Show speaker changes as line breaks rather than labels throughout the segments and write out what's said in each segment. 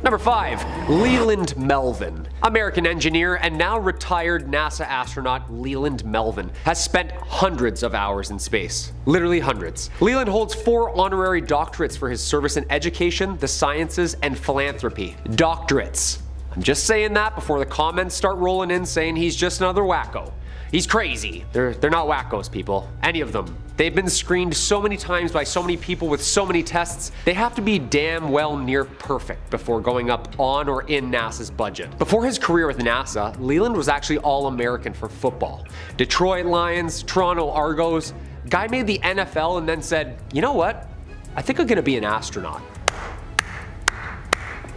Number 5. Leland Melvin. American engineer and now retired NASA astronaut Leland Melvin has spent hundreds of hours in space. Literally hundreds. Leland holds 4 honorary doctorates for his service in education, the sciences, and philanthropy. Doctorates. I'm just saying that before the comments start rolling in saying he's just another wacko. He's crazy. They're not wackos, people. Any of them. They've been screened so many times by so many people with so many tests, they have to be damn well near perfect before going up on or in NASA's budget. Before his career with NASA, Leland was actually All-American for football. Detroit Lions, Toronto Argos. Guy made the NFL and then said, you know what? I think I'm gonna be an astronaut.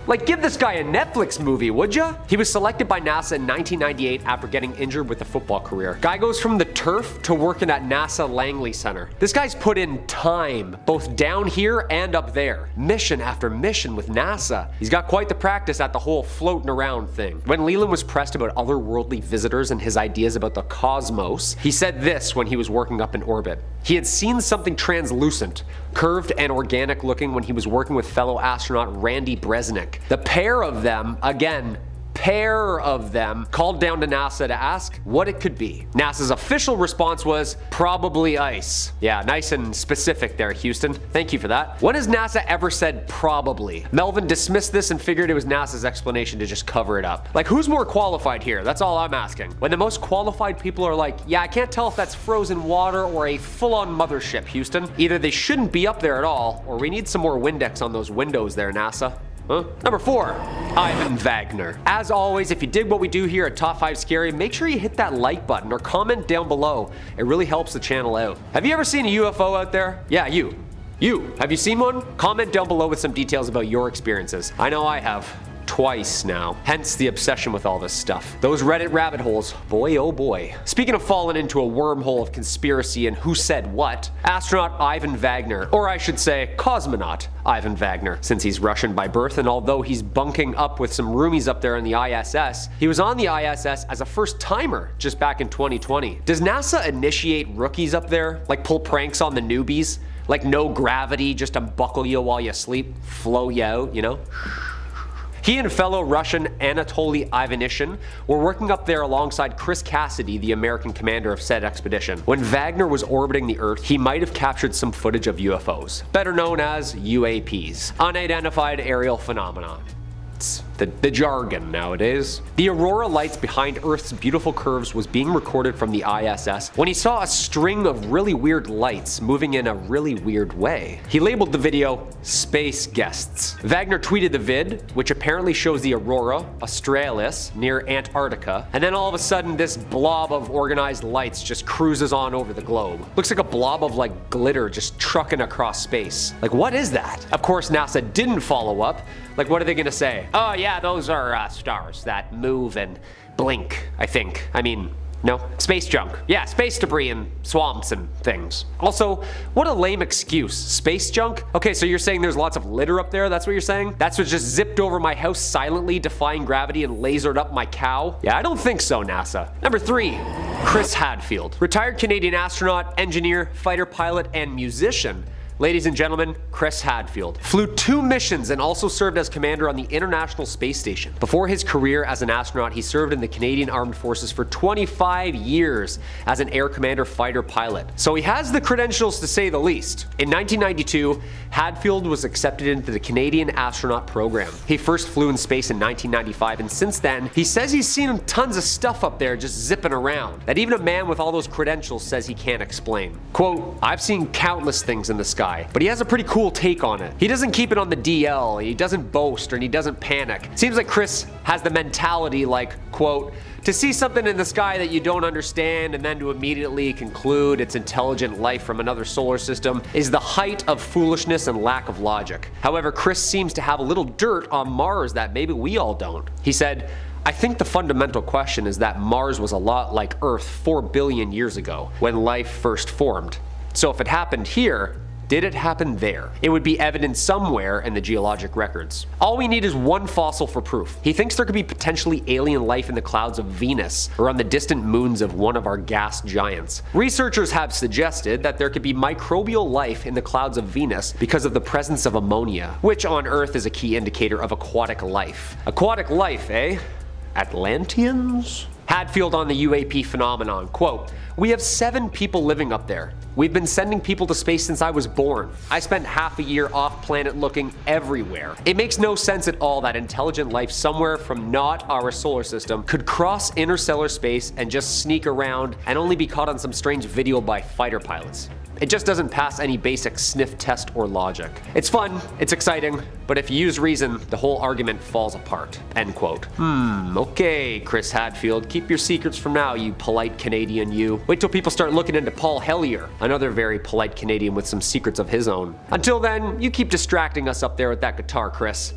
Like, give this guy a Netflix movie, would ya? He was selected by NASA in 1998 after getting injured with a football career. Guy goes from the turf to working at NASA Langley Center. This guy's put in time, both down here and up there. Mission after mission with NASA. He's got quite the practice at the whole floating around thing. When Leland was pressed about otherworldly visitors and his ideas about the cosmos, he said this when he was working up in orbit. He had seen something translucent, curved and organic looking when he was working with fellow astronaut Randy Bresnik. The pair of them, again, called down to NASA to ask what it could be. NASA's official response was, probably ice. Yeah, nice and specific there, Houston. Thank you for that. When has NASA ever said probably? Melvin dismissed this and figured it was NASA's explanation to just cover it up. Like, who's more qualified here? That's all I'm asking. When the most qualified people are like, yeah, I can't tell if that's frozen water or a full-on mothership, Houston. Either they shouldn't be up there at all, or we need some more Windex on those windows there, NASA. Huh? Number 4. Ivan Wagner. As always, if you dig what we do here at Top 5 Scary, make sure you hit that like button or comment down below. It really helps the channel out. Have you ever seen a UFO out there? Yeah, you. Have you seen one? Comment down below with some details about your experiences. I know I have. Twice now. Hence the obsession with all this stuff. Those Reddit rabbit holes, boy oh boy. Speaking of falling into a wormhole of conspiracy and who said what, astronaut Ivan Wagner, or I should say cosmonaut Ivan Wagner, since he's Russian by birth, and although he's bunking up with some roomies up there in the ISS, he was on the ISS as a first timer just back in 2020. Does NASA initiate rookies up there? Like pull pranks on the newbies? Like no gravity, just unbuckle you while you sleep, flow you out, you know? He and fellow Russian Anatoly Ivanishin were working up there alongside Chris Cassidy, the American commander of said expedition. When Wagner was orbiting the Earth, he might have captured some footage of UFOs, better known as UAPs, unidentified aerial phenomenon. It's the jargon nowadays. The aurora lights behind Earth's beautiful curves was being recorded from the ISS when he saw a string of really weird lights moving in a really weird way. He labeled the video Space Guests. Wagner tweeted the vid, which apparently shows the aurora australis near Antarctica, and then all of a sudden this blob of organized lights just cruises on over the globe. Looks like a blob of like glitter just trucking across space. Like, what is that? Of course NASA didn't follow up. Like, what are they gonna say? Oh yeah, those are stars that move and blink, I think. I mean, no? Space junk. Yeah, space debris and swamps and things. Also, what a lame excuse. Space junk? Okay, so you're saying there's lots of litter up there? That's what you're saying? That's what just zipped over my house silently, defying gravity and lasered up my cow? Yeah, I don't think so, NASA. Number 3. Chris Hadfield. Retired Canadian astronaut, engineer, fighter pilot, and musician. Ladies and gentlemen, Chris Hadfield flew 2 missions and also served as commander on the International Space Station. Before his career as an astronaut, he served in the Canadian Armed Forces for 25 years as an air commander fighter pilot. So he has the credentials to say the least. In 1992, Hadfield was accepted into the Canadian astronaut program. He first flew in space in 1995, and since then, he says he's seen tons of stuff up there just zipping around that even a man with all those credentials says he can't explain. Quote, I've seen countless things in the sky, but he has a pretty cool take on it. He doesn't keep it on the DL, he doesn't boast, and he doesn't panic. Seems like Chris has the mentality like, quote, to see something in the sky that you don't understand and then to immediately conclude it's intelligent life from another solar system is the height of foolishness and lack of logic. However, Chris seems to have a little dirt on Mars that maybe we all don't. He said, I think the fundamental question is that Mars was a lot like Earth 4 billion years ago when life first formed. So if it happened here, Did it happen there? It would be evident somewhere in the geologic records. All we need is one fossil for proof. He thinks there could be potentially alien life in the clouds of Venus or on the distant moons of one of our gas giants. Researchers have suggested that there could be microbial life in the clouds of Venus because of the presence of ammonia, which on Earth is a key indicator of aquatic life. Aquatic life, eh? Atlanteans? Hadfield on the UAP phenomenon, quote, "We have 7 people living up there. We've been sending people to space since I was born. I spent half a year off planet looking everywhere. It makes no sense at all that intelligent life somewhere from not our solar system could cross interstellar space and just sneak around and only be caught on some strange video by fighter pilots. It just doesn't pass any basic sniff test or logic. It's fun, it's exciting, but if you use reason, the whole argument falls apart." End quote. Okay, Chris Hadfield, keep your secrets from now, you polite Canadian you. Wait till people start looking into Paul Hellyer, another very polite Canadian with some secrets of his own. Until then, you keep distracting us up there with that guitar, Chris.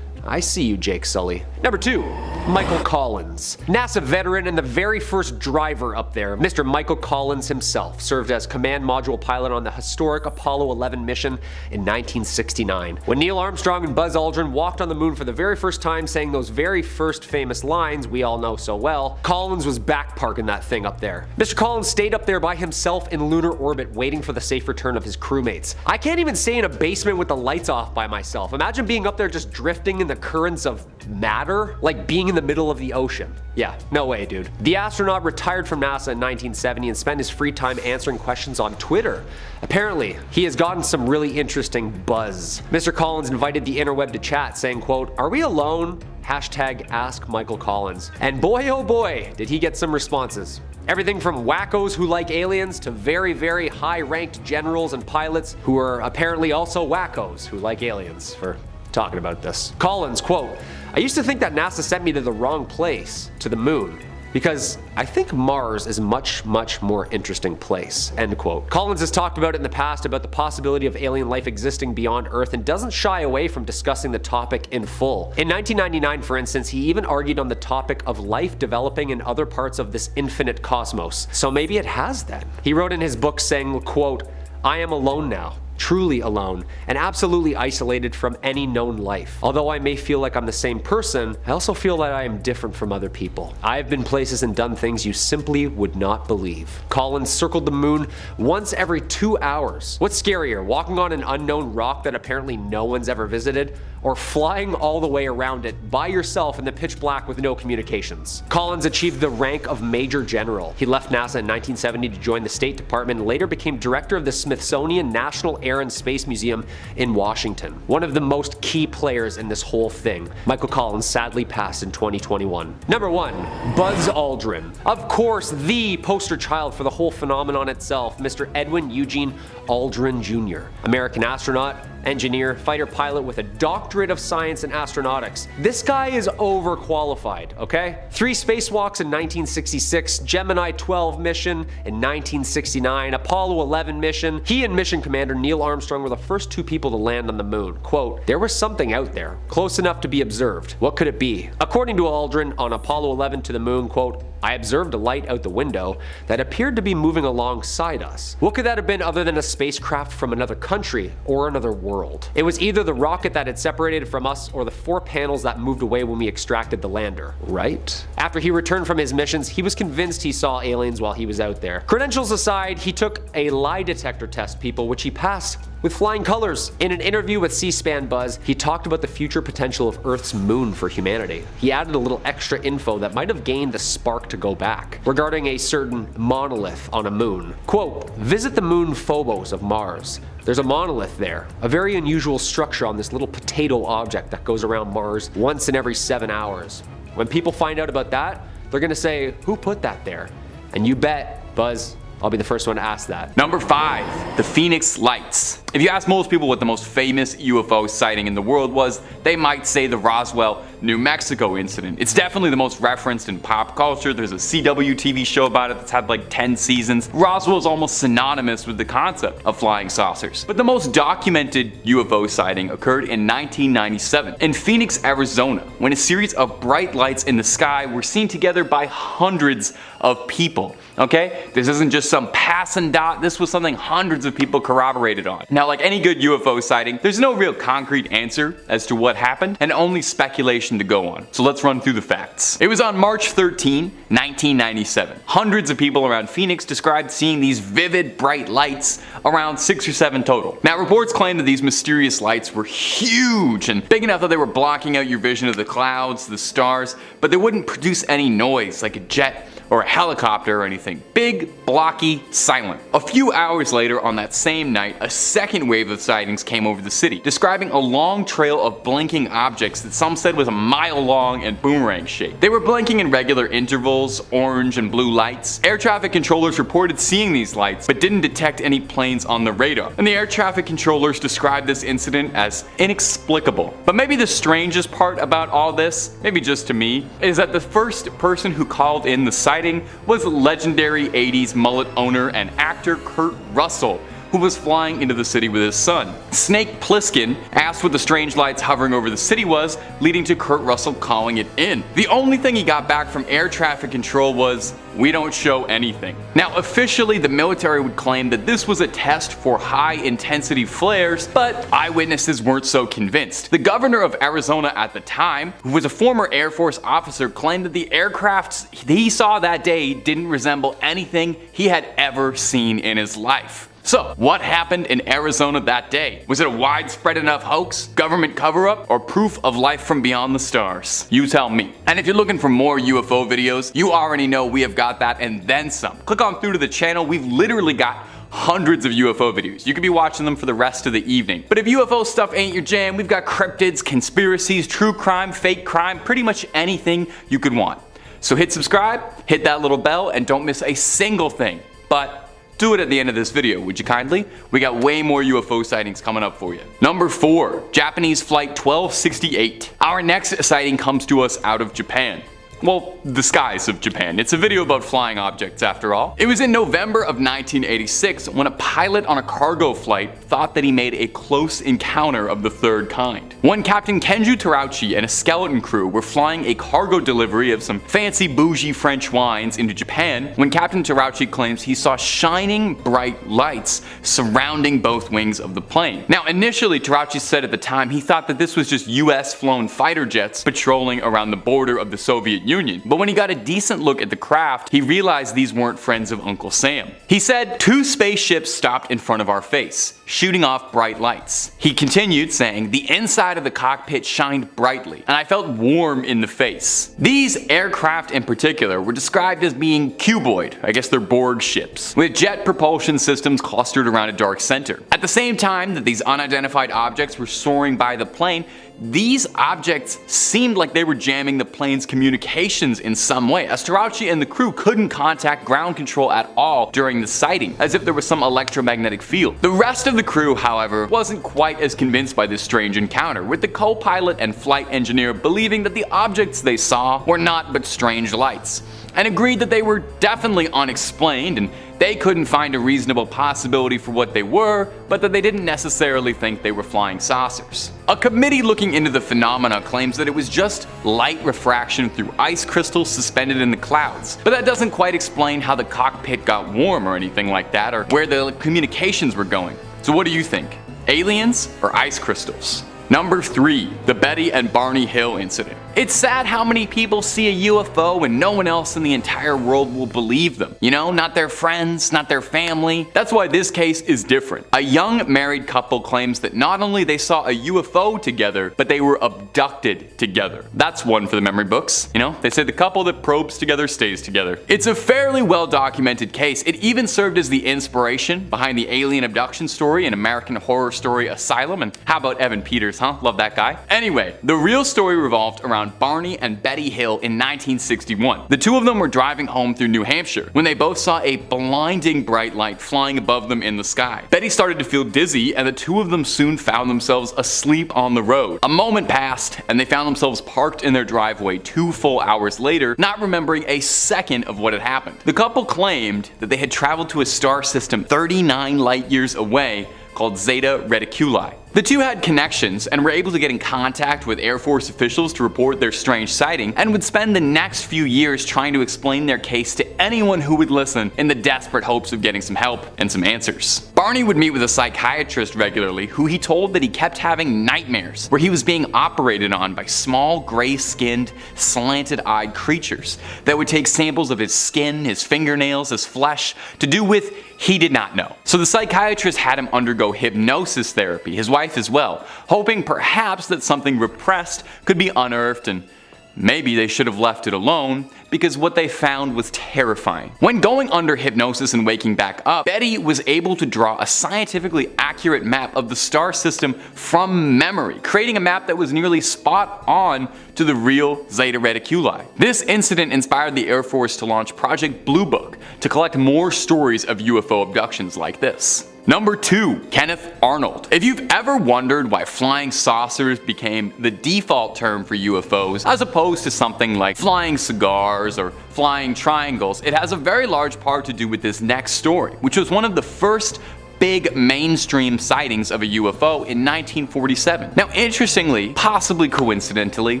I see you, Jake Sully. Number 2, Michael Collins. NASA veteran and the very first driver up there, Mr. Michael Collins himself served as command module pilot on the historic Apollo 11 mission in 1969. When Neil Armstrong and Buzz Aldrin walked on the moon for the very first time, saying those very first famous lines we all know so well, Collins was back parking that thing up there. Mr. Collins stayed up there by himself in lunar orbit waiting for the safe return of his crewmates. I can't even stay in a basement with the lights off by myself. Imagine being up there just drifting in the currents of matter, like being in the middle of the ocean. Yeah, no way, dude. The astronaut retired from NASA in 1970 and spent his free time answering questions on Twitter. Apparently, he has gotten some really interesting buzz. Mr. Collins invited the interweb to chat, saying, quote, "Are we alone? Hashtag Ask Michael Collins." And boy oh boy, did he get some responses. Everything from wackos who like aliens to very, very high-ranked generals and pilots who are apparently also wackos who like aliens for talking about this. Collins, quote, "I used to think that NASA sent me to the wrong place, to the moon, because I think Mars is a much more interesting place," end quote. Collins has talked about it in the past about the possibility of alien life existing beyond Earth and doesn't shy away from discussing the topic in full. In 1999, for instance, he even argued on the topic of life developing in other parts of this infinite cosmos. So maybe it has then. He wrote in his book saying, quote, "I am alone now. Truly alone, and absolutely isolated from any known life. Although I may feel like I'm the same person, I also feel that I am different from other people. I have been places and done things you simply would not believe." Collins circled the moon once every 2 hours. What's scarier, walking on an unknown rock that apparently no one's ever visited, or flying all the way around it by yourself in the pitch black with no communications? Collins achieved the rank of Major General. He left NASA in 1970 to join the State Department and later became director of the Smithsonian National Air and Space Museum in Washington. One of the most key players in this whole thing. Michael Collins sadly passed in 2021. Number 1, Buzz Aldrin. Of course, the poster child for the whole phenomenon itself, Mr. Edwin Eugene Aldrin Jr., American astronaut, engineer, fighter pilot with a doctorate of science and astronautics. This guy is overqualified, okay? 3 spacewalks in 1966, Gemini 12 mission in 1969, Apollo 11 mission. He and mission commander Neil Armstrong were the first 2 people to land on the moon. Quote, "There was something out there, close enough to be observed. What could it be?" According to Aldrin, on Apollo 11 to the moon, quote, "I observed a light out the window that appeared to be moving alongside us. What could that have been other than a spacecraft from another country or another world? It was either the rocket that had separated from us or the 4 panels that moved away when we extracted the lander, right?" After he returned from his missions, he was convinced he saw aliens while he was out there. Credentials aside, he took a lie detector test, people, which he passed with flying colors. In an interview with C-SPAN Buzz, he talked about the future potential of Earth's moon for humanity. He added a little extra info that might have gained the spark to go back, regarding a certain monolith on a moon. Quote, "Visit the moon Phobos of Mars. There's a monolith there, a very unusual structure on this little potato object that goes around Mars once in every 7 hours. When people find out about that, they're gonna say, 'Who put that there?' And you bet, Buzz, I'll be the first one to ask that."
Number 5, the Phoenix Lights. If you ask most people what the most famous UFO sighting in the world was, they might say the Roswell, New Mexico incident. It's definitely the most referenced in pop culture. There's a CW TV show about it that's had like 10 seasons. Roswell is almost synonymous with the concept of flying saucers. But the most documented UFO sighting occurred in 1997 in Phoenix, Arizona, when a series of bright lights in the sky were seen together by hundreds of people. Okay? This isn't just some passing dot, this was something hundreds of people corroborated on. Now, like any good UFO sighting, there's no real concrete answer as to what happened, and only speculation to go on. So let's run through the facts. It was on March 13, 1997. Hundreds of people around Phoenix described seeing these vivid, bright lights, around 6 or 7 total. Now, reports claim that these mysterious lights were huge and big enough that they were blocking out your vision of the clouds, the stars, but they wouldn't produce any noise like a jet or a helicopter or anything. Big, blocky, silent. A few hours later on that same night, a second wave of sightings came over the city, describing a long trail of blinking objects that some said was a mile long and boomerang shaped. They were blinking in regular intervals, orange and blue lights. Air traffic controllers reported seeing these lights, but didn't detect any planes on the radar. And the air traffic controllers described this incident as inexplicable. But maybe the strangest part about all this, maybe just to me, is that the first person who called in the sighting was legendary 80s mullet owner and actor Kurt Russell, who was flying into the city with his son. Snake Plissken asked what the strange lights hovering over the city was, leading to Kurt Russell calling it in. The only thing he got back from air traffic control was, "We don't show anything." Now, officially, the military would claim that this was a test for high-intensity flares, but eyewitnesses weren't so convinced. The governor of Arizona at the time, who was a former Air Force officer, claimed that the aircrafts he saw that day didn't resemble anything he had ever seen in his life. So, what happened in Arizona that day? Was it a widespread enough hoax, government cover-up, or proof of life from beyond the stars? You tell me. And if you're looking for more UFO videos, you already know we have got that and then some. Click on through to the channel, we've literally got hundreds of UFO videos. You could be watching them for the rest of the evening. But if UFO stuff ain't your jam, we've got cryptids, conspiracies, true crime, fake crime, pretty much anything you could want. So hit subscribe, hit that little bell, and don't miss a single thing. But do it at the end of this video, would you kindly? We got way more UFO sightings coming up for you. Number 4, Japanese Flight 1268. Our next sighting comes to us out of Japan. Well, the skies of Japan. It's a video about flying objects after all. It was in November of 1986 when a pilot on a cargo flight thought that he made a close encounter of the third kind. When Captain Kenju Terauchi and a skeleton crew were flying a cargo delivery of some fancy bougie French wines into Japan, when Captain Terauchi claims he saw shining bright lights surrounding both wings of the plane. Now, initially, Terauchi said at the time he thought that this was just US flown fighter jets patrolling around the border of the Soviet Union. But when he got a decent look at the craft, he realized these weren't friends of Uncle Sam. He said, "2 spaceships stopped in front of our face, shooting off bright lights." He continued saying, "The inside of the cockpit shined brightly, and I felt warm in the face." These aircraft in particular were described as being cuboid, I guess they're Borg ships, with jet propulsion systems clustered around a dark center. At the same time that these unidentified objects were soaring by the plane, these objects seemed like they were jamming the plane's communications in some way, as Terauchi and the crew couldn't contact ground control at all during the sighting, as if there was some electromagnetic field. The rest of the crew, however, wasn't quite as convinced by this strange encounter, with the co-pilot and flight engineer believing that the objects they saw were not but strange lights, and agreed that they were definitely unexplained and they couldn't find a reasonable possibility for what they were, but that they didn't necessarily think they were flying saucers. A committee looking into the phenomena claims that it was just light refraction through ice crystals suspended in the clouds, but that doesn't quite explain how the cockpit got warm or anything like that, or where the communications were going. So what do you think? Aliens or ice crystals? Number 3, the Betty and Barney Hill incident. It's sad how many people see a UFO and no one else in the entire world will believe them. You know, not their friends, not their family. That's why this case is different. A young married couple claims that not only they saw a UFO together, but they were abducted together. That's one for the memory books. You know, they say the couple that probes together stays together. It's a fairly well documented case. It even served as the inspiration behind the alien abduction story in American Horror Story Asylum. And how about Evan Peters, huh? Love that guy. Anyway, the real story revolved around Barney and Betty Hill in 1961. The two of them were driving home through New Hampshire when they both saw a blinding bright light flying above them in the sky. Betty started to feel dizzy and the two of them soon found themselves asleep on the road. A moment passed and they found themselves parked in their driveway 2 full hours later, not remembering a second of what had happened. The couple claimed that they had traveled to a star system 39 light years away called Zeta Reticuli. The two had connections and were able to get in contact with Air Force officials to report their strange sighting, and would spend the next few years trying to explain their case to anyone who would listen in the desperate hopes of getting some help and some answers. Barney would meet with a psychiatrist regularly who he told that he kept having nightmares where he was being operated on by small gray-skinned, slanted-eyed creatures that would take samples of his skin, his fingernails, his flesh to do with he did not know. So the psychiatrist had him undergo hypnosis therapy, his wife as well, hoping perhaps that something repressed could be unearthed, and maybe they should have left it alone, because what they found was terrifying. When going under hypnosis and waking back up, Betty was able to draw a scientifically accurate map of the star system from memory, creating a map that was nearly spot on to the real Zeta Reticuli. This incident inspired the Air Force to launch Project Blue Book to collect more stories of UFO abductions like this. Number 2. Kenneth Arnold. If you've ever wondered why flying saucers became the default term for UFOs as opposed to something like flying cigars or flying triangles, it has a very large part to do with this next story, which was one of the first big mainstream sightings of a UFO in 1947. Now interestingly, possibly coincidentally,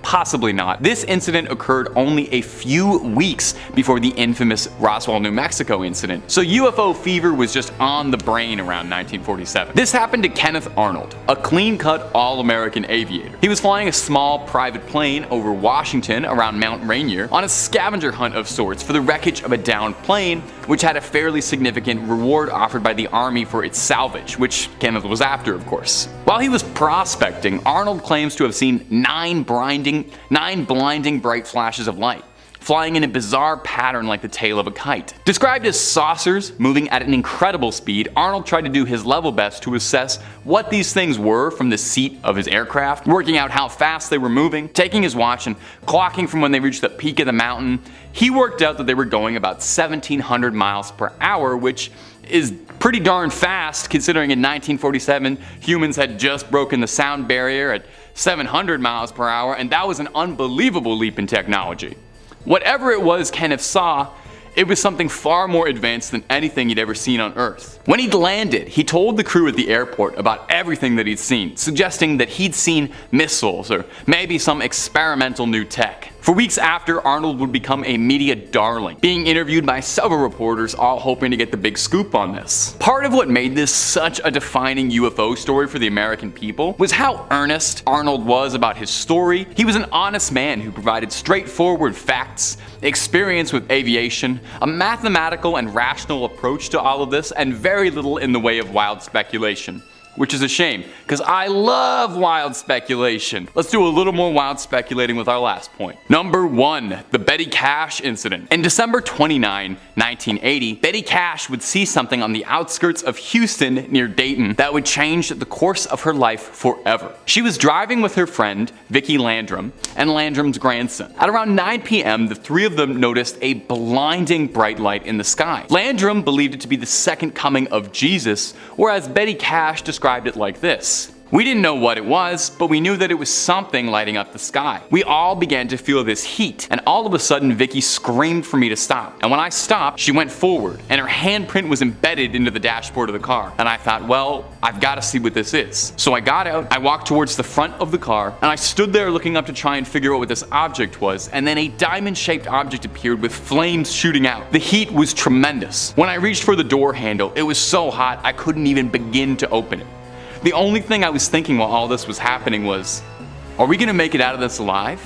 possibly not, this incident occurred only a few weeks before the infamous Roswell, New Mexico incident, so UFO fever was just on the brain around 1947. This happened to Kenneth Arnold, a clean-cut all-American aviator. He was flying a small private plane over Washington around Mount Rainier on a scavenger hunt of sorts for the wreckage of a downed plane, which had a fairly significant reward offered by the Army for its salvage, which Kenneth was after, of course. While he was prospecting, Arnold claims to have seen nine blinding bright flashes of light, flying in a bizarre pattern like the tail of a kite. Described as saucers moving at an incredible speed, Arnold tried to do his level best to assess what these things were from the seat of his aircraft, working out how fast they were moving, taking his watch and clocking from when they reached the peak of the mountain. He worked out that they were going about 1,700 miles per hour, which is pretty darn fast considering in 1947 humans had just broken the sound barrier at 700 miles per hour, and that was an unbelievable leap in technology. Whatever it was Kenneth saw, it was something far more advanced than anything he'd ever seen on Earth. When he'd landed, he told the crew at the airport about everything that he'd seen, suggesting that he'd seen missiles or maybe some experimental new tech. For weeks after, Arnold would become a media darling, being interviewed by several reporters, all hoping to get the big scoop on this. Part of what made this such a defining UFO story for the American people was how earnest Arnold was about his story. He was an honest man who provided straightforward facts, experience with aviation, a mathematical and rational approach to all of this, and very little in the way of wild speculation. Which is a shame, because I love wild speculation. Let's do a little more wild speculating with our last point. Number 1. The Betty Cash incident. In December 29, 1980, Betty Cash would see something on the outskirts of Houston near Dayton that would change the course of her life forever. She was driving with her friend, Vicki Landrum, and Landrum's grandson. At around 9 p.m., the three of them noticed a blinding bright light in the sky. Landrum believed it to be the second coming of Jesus, whereas Betty Cash described it like this. We didn't know what it was, but we knew that it was something lighting up the sky. We all began to feel this heat, and all of a sudden Vicki screamed for me to stop. And when I stopped, she went forward, and her handprint was embedded into the dashboard of the car. And I thought, well, I've got to see what this is. So I got out, I walked towards the front of the car, and I stood there looking up to try and figure out what this object was, and then a diamond-shaped object appeared with flames shooting out. The heat was tremendous. When I reached for the door handle, it was so hot I couldn't even begin to open it. The only thing I was thinking while all this was happening was, are we gonna make it out of this alive?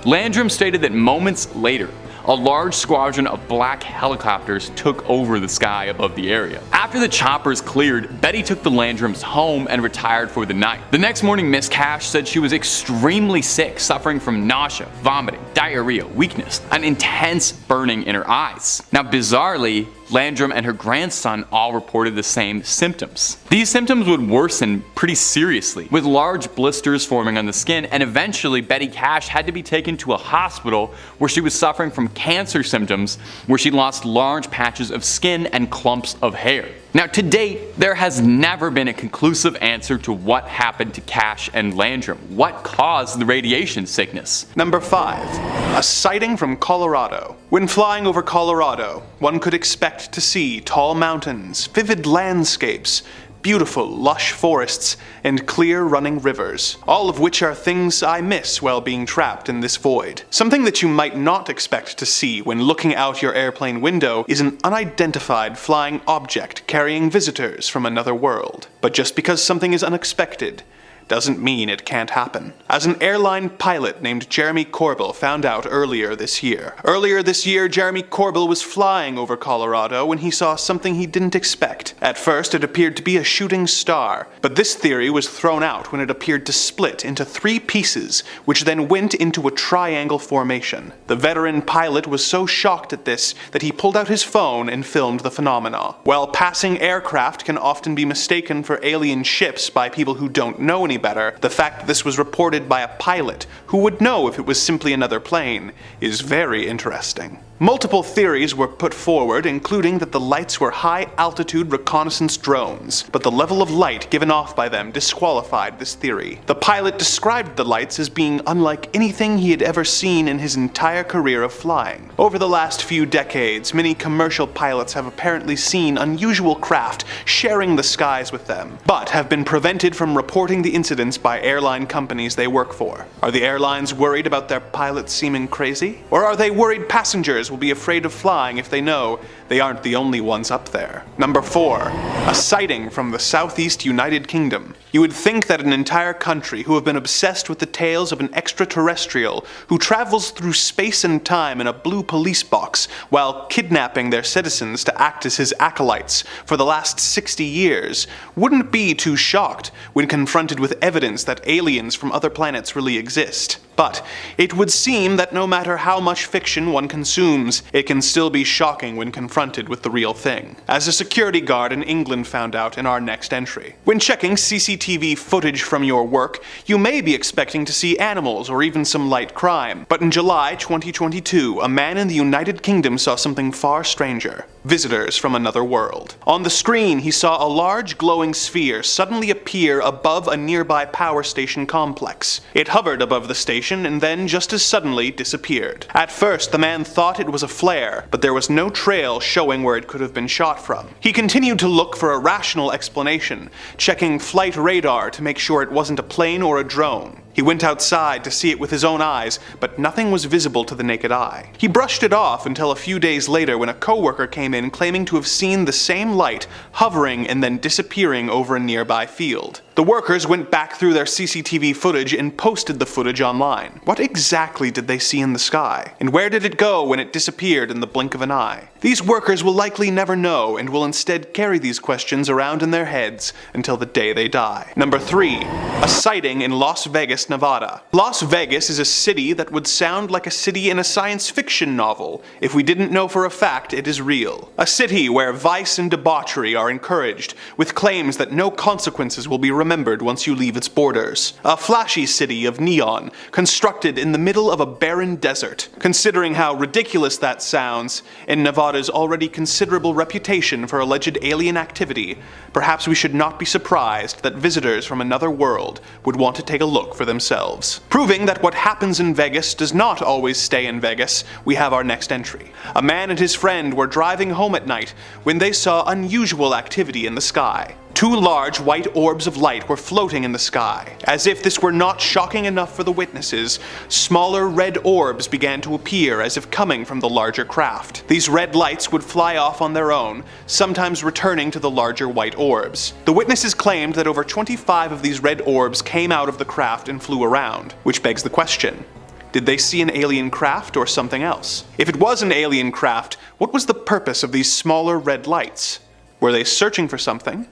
Landrum stated that moments later, a large squadron of black helicopters took over the sky above the area. After the choppers cleared, Betty took the Landrums home and retired for the night. The next morning, Miss Cash said she was extremely sick, suffering from nausea, vomiting, diarrhea, weakness, and intense burning in her eyes. Now bizarrely, Landrum and her grandson all reported the same symptoms. These symptoms would worsen pretty seriously, with large blisters forming on the skin, and eventually Betty Cash had to be taken to a hospital where she was suffering from cancer symptoms, where she lost large patches of skin and clumps of hair. Now to date, there has never been a conclusive answer to what happened to Cash and Landrum. What caused the radiation sickness?
Number 5. A sighting from Colorado. When flying over Colorado, one could expect to see tall mountains, vivid landscapes, beautiful, lush forests, and clear running rivers, all of which are things I miss while being trapped in this void. Something that you might not expect to see when looking out your airplane window is an unidentified flying object carrying visitors from another world. But just because something is unexpected doesn't mean it can't happen. As an airline pilot named Jeremy Corbell found out earlier this year. Earlier this year, Jeremy Corbell was flying over Colorado when he saw something he didn't expect. At first, it appeared to be a shooting star, but this theory was thrown out when it appeared to split into 3 pieces, which then went into a triangle formation. The veteran pilot was so shocked at this that he pulled out his phone and filmed the phenomena. While passing aircraft can often be mistaken for alien ships by people who don't know any better, the fact that this was reported by a pilot who would know if it was simply another plane is very interesting. Multiple theories were put forward, including that the lights were high-altitude reconnaissance drones, but the level of light given off by them disqualified this theory. The pilot described the lights as being unlike anything he had ever seen in his entire career of flying. Over the last few decades, many commercial pilots have apparently seen unusual craft sharing the skies with them, but have been prevented from reporting the incidents by airline companies they work for. Are the airlines worried about their pilots seeming crazy? Or are they worried passengers will be afraid of flying if they know they aren't the only ones up there? Number 4. A sighting from the southeast United Kingdom. You would think that an entire country who have been obsessed with the tales of an extraterrestrial who travels through space and time in a blue police box while kidnapping their citizens to act as his acolytes for the last 60 years wouldn't be too shocked when confronted with evidence that aliens from other planets really exist. But it would seem that no matter how much fiction one consumes, it can still be shocking when confronted with the real thing. As a security guard in England found out in our next entry. When checking CCTV footage from your work, you may be expecting to see animals or even some light crime. But in July 2022, a man in the United Kingdom saw something far stranger. Visitors from another world. On the screen, he saw a large glowing sphere suddenly appear above a nearby power station complex. It hovered above the station and then just as suddenly disappeared. At first, the man thought it was a flare, but there was no trail showing where it could have been shot from. He continued to look for a rational explanation, checking flight radar to make sure it wasn't a plane or a drone. He went outside to see it with his own eyes, but nothing was visible to the naked eye. He brushed it off until a few days later when a coworker came in claiming to have seen the same light hovering and then disappearing over a nearby field. The workers went back through their CCTV footage and posted the footage online. What exactly did they see in the sky? And where did it go when it disappeared in the blink of an eye? These workers will likely never know and will instead carry these questions around in their heads until the day they die. Number 3. A sighting in Las Vegas, Nevada. Las Vegas is a city that would sound like a city in a science fiction novel if we didn't know for a fact it is real. A city where vice and debauchery are encouraged, with claims that no consequences will be remembered once you leave its borders. A flashy city of neon, constructed in the middle of a barren desert. Considering how ridiculous that sounds, and Nevada's already considerable reputation for alleged alien activity, perhaps we should not be surprised that visitors from another world would want to take a look for themselves. Proving that what happens in Vegas does not always stay in Vegas, we have our next entry. A man and his friend were driving home at night when they saw unusual activity in the sky. 2 large white orbs of light were floating in the sky. As if this were not shocking enough for the witnesses, smaller red orbs began to appear as if coming from the larger craft. These red lights would fly off on their own, sometimes returning to the larger white orbs. The witnesses claimed that over 25 of these red orbs came out of the craft and flew around, which begs the question. Did they see an alien craft or something else? If it was an alien craft, what was the purpose of these smaller red lights? Were they searching for something?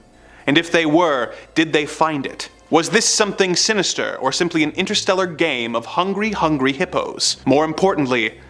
And if they were, did they find it? Was this something sinister or simply an interstellar game of hungry hippos? More importantly,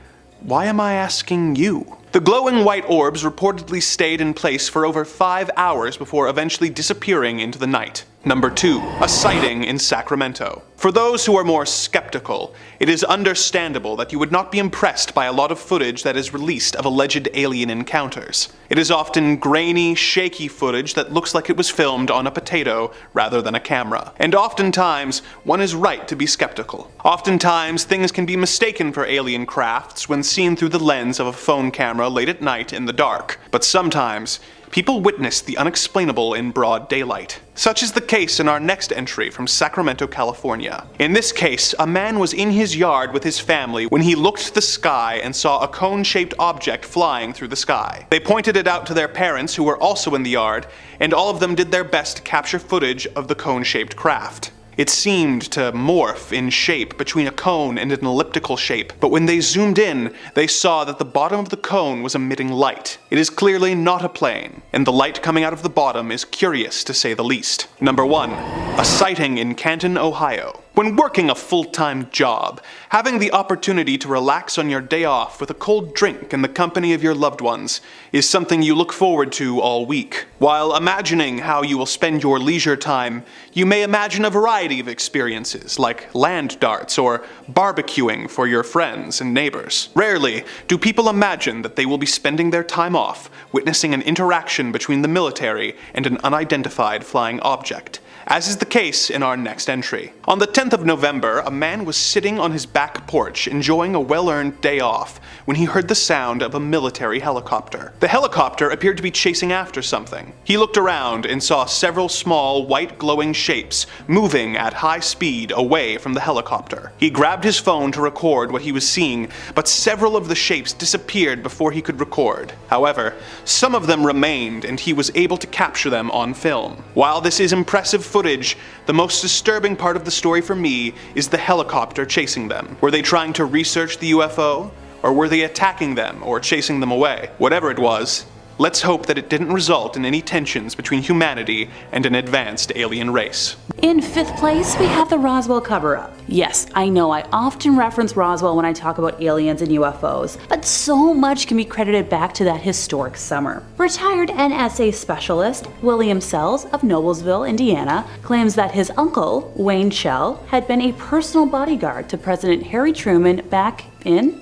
why am I asking you? The glowing white orbs reportedly stayed in place for over 5 hours before eventually disappearing into the night. Number 2. A sighting in Sacramento. For those who are more skeptical, it is understandable that you would not be impressed by a lot of footage that is released of alleged alien encounters. It is often grainy, shaky footage that looks like it was filmed on a potato rather than a camera. And oftentimes, one is right to be skeptical. Oftentimes, things can be mistaken for alien crafts when seen through the lens of a phone camera late at night in the dark. But sometimes, people witnessed the unexplainable in broad daylight. Such is the case in our next entry from Sacramento, California. In this case, a man was in his yard with his family when he looked to the sky and saw a cone-shaped object flying through the sky. They pointed it out to their parents, who were also in the yard, and all of them did their best to capture footage of the cone-shaped craft. It seemed to morph in shape between a cone and an elliptical shape, but when they zoomed in, they saw that the bottom of the cone was emitting light. It is clearly not a plane, and the light coming out of the bottom is curious to say the least. Number 1. A sighting in Canton, Ohio. When working a full-time job, having the opportunity to relax on your day off with a cold drink in the company of your loved ones is something you look forward to all week. While imagining how you will spend your leisure time, you may imagine a variety of experiences like land darts or barbecuing for your friends and neighbors. Rarely do people imagine that they will be spending their time off witnessing an interaction between the military and an unidentified flying object, as is the case in our next entry. On the 10th of November, a man was sitting on his back porch enjoying a well-earned day off when he heard the sound of a military helicopter. The helicopter appeared to be chasing after something. He looked around and saw several small, white glowing shapes moving at high speed away from the helicopter. He grabbed his phone to record what he was seeing, but several of the shapes disappeared before he could record. However, some of them remained, and he was able to capture them on film. While this is impressive footage, the most disturbing part of the story for me is the helicopter chasing them. Were they trying to research the UFO? Or were they attacking them or chasing them away? Whatever it was, let's hope that it didn't result in any tensions between humanity and an advanced alien race.
In 5th place, we have the Roswell cover-up. Yes, I know I often reference Roswell when I talk about aliens and UFOs, but so much can be credited back to that historic summer. Retired NSA specialist William Sells of Noblesville, Indiana, claims that his uncle, Wayne Shell, had been a personal bodyguard to President Harry Truman back in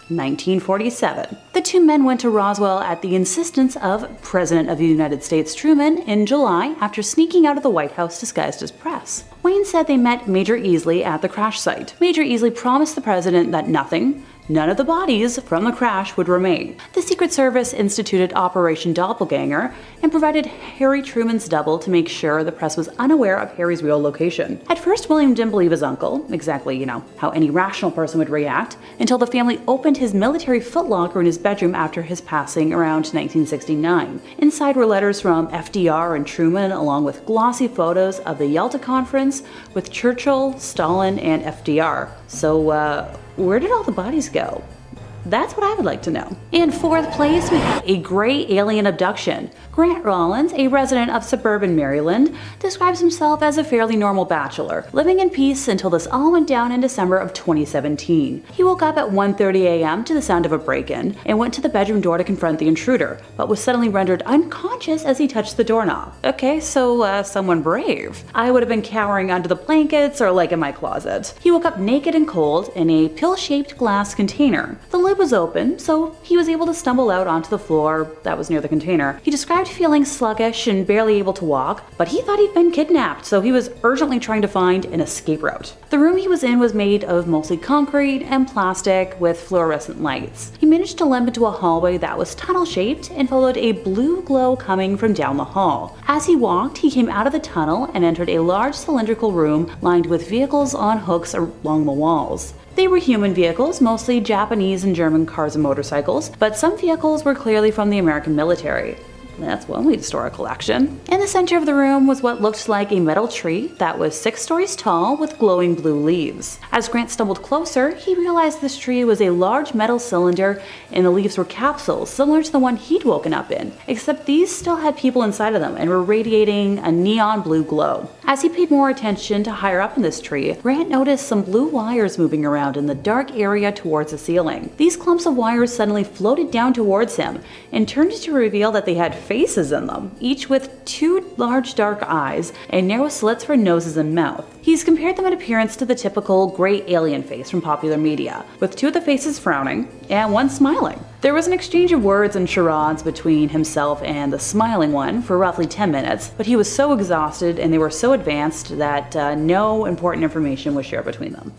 1947. The two men went to Roswell at the insistence of President of the United States Truman in July after sneaking out of the White House disguised as press. Wayne said they met Major Easley at the crash site. Major Easley promised the president that none of the bodies from the crash would remain. The Secret Service instituted Operation Doppelganger and provided Harry Truman's double to make sure the press was unaware of Harry's real location. At first, William didn't believe his uncle, exactly, how any rational person would react, until the family opened his military footlocker in his bedroom after his passing around 1969. Inside were letters from FDR and Truman, along with glossy photos of the Yalta Conference with Churchill, Stalin, and FDR. So, where did all the bodies go? That's what I would like to know. In 4th place, we have a gray alien abduction. Grant Rollins, a resident of suburban Maryland, describes himself as a fairly normal bachelor, living in peace until this all went down in December of 2017. He woke up at 1:30 a.m. to the sound of a break-in and went to the bedroom door to confront the intruder, but was suddenly rendered unconscious as he touched the doorknob. Okay, so someone brave. I would have been cowering under the blankets or like in my closet. He woke up naked and cold in a pill-shaped glass container. The lid was open, so he was able to stumble out onto the floor that was near the container. He described feeling sluggish and barely able to walk, but he thought he'd been kidnapped, so he was urgently trying to find an escape route. The room he was in was made of mostly concrete and plastic with fluorescent lights. He managed to limp into a hallway that was tunnel-shaped and followed a blue glow coming from down the hall. As he walked, he came out of the tunnel and entered a large cylindrical room lined with vehicles on hooks along the walls. They were human vehicles, mostly Japanese and German cars and motorcycles, but some vehicles were clearly from the American military. That's one way to store a collection. In the center of the room was what looked like a metal tree that was 6 stories tall with glowing blue leaves. As Grant stumbled closer, he realized this tree was a large metal cylinder and the leaves were capsules similar to the one he'd woken up in, except these still had people inside of them and were radiating a neon blue glow. As he paid more attention to higher up in this tree, Grant noticed some blue wires moving around in the dark area towards the ceiling. These clumps of wires suddenly floated down towards him and turned to reveal that they had faces in them, each with 2 large dark eyes and narrow slits for noses and mouth. He's compared them in appearance to the typical gray alien face from popular media, with 2 of the faces frowning and 1 smiling. There was an exchange of words and charades between himself and the smiling one for roughly 10 minutes, but he was so exhausted and they were so advanced that no important information was shared between them.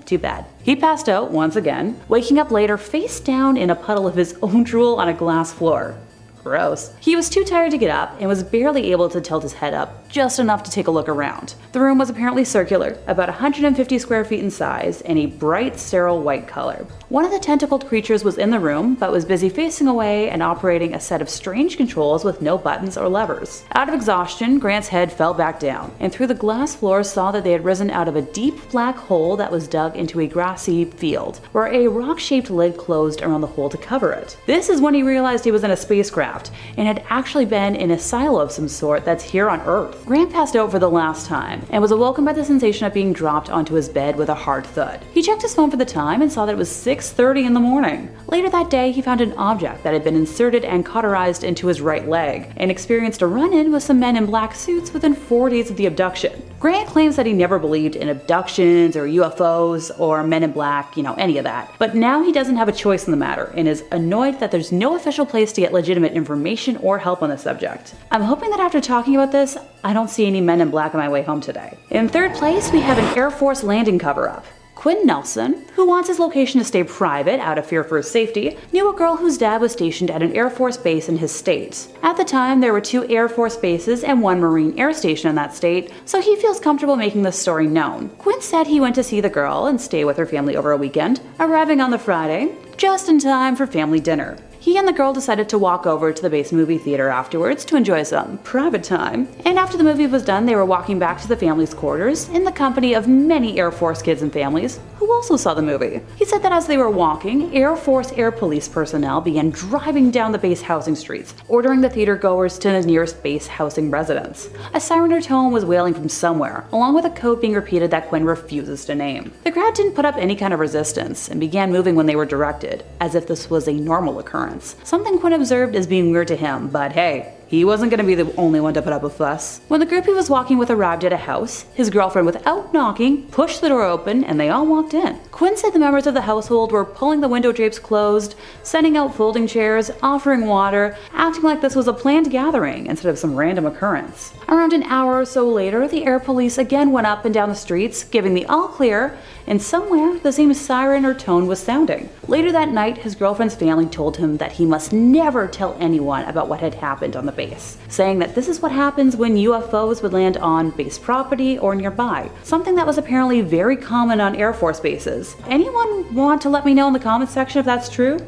Too bad. He passed out once again, waking up later face down in a puddle of his own drool on a glass floor. Gross. He was too tired to get up and was barely able to tilt his head up, just enough to take a look around. The room was apparently circular, about 150 square feet in size, and a bright, sterile white color. One of the tentacled creatures was in the room, but was busy facing away and operating a set of strange controls with no buttons or levers. Out of exhaustion, Grant's head fell back down, and through the glass floor saw that they had risen out of a deep black hole that was dug into a grassy field, where a rock-shaped lid closed around the hole to cover it. This is when he realized he was in a spacecraft, and had actually been in a silo of some sort that's here on Earth. Grant passed out for the last time, and was awoken by the sensation of being dropped onto his bed with a hard thud. He checked his phone for the time and saw that it was 6:30 in the morning. Later that day, he found an object that had been inserted and cauterized into his right leg, and experienced a run-in with some men in black suits within 4 days of the abduction. Grant claims that he never believed in abductions or UFOs or men in black, any of that. But now he doesn't have a choice in the matter, and is annoyed that there's no official place to get legitimate information or help on the subject. I'm hoping that after talking about this, I don't see any men in black on my way home today. In third place, we have an Air Force landing cover-up. Quinn Nelson, who wants his location to stay private out of fear for his safety, knew a girl whose dad was stationed at an Air Force base in his state. At the time, there were 2 Air Force bases and 1 Marine Air Station in that state, so he feels comfortable making this story known. Quinn said he went to see the girl and stay with her family over a weekend, arriving on the Friday, just in time for family dinner. He and the girl decided to walk over to the base movie theater afterwards to enjoy some private time. And after the movie was done, they were walking back to the family's quarters in the company of many Air Force kids and families who also saw the movie. He said that as they were walking, Air Force Air Police personnel began driving down the base housing streets, ordering the theater goers to the nearest base housing residence. A siren or tone was wailing from somewhere, along with a code being repeated that Quinn refuses to name. The crowd didn't put up any kind of resistance and began moving when they were directed, as if this was a normal occurrence. Something Quinn observed as being weird to him, but hey, he wasn't going to be the only one to put up a fuss. When the group he was walking with arrived at a house, his girlfriend, without knocking, pushed the door open and they all walked in. Quinn said the members of the household were pulling the window drapes closed, sending out folding chairs, offering water, acting like this was a planned gathering instead of some random occurrence. Around an hour or so later, the air police again went up and down the streets, giving the all clear, and somewhere the same siren or tone was sounding. Later that night, his girlfriend's family told him that he must never tell anyone about what had happened on the base, saying that this is what happens when UFOs would land on base property or nearby, something that was apparently very common on Air Force bases. Anyone want to let me know in the comments section if that's true?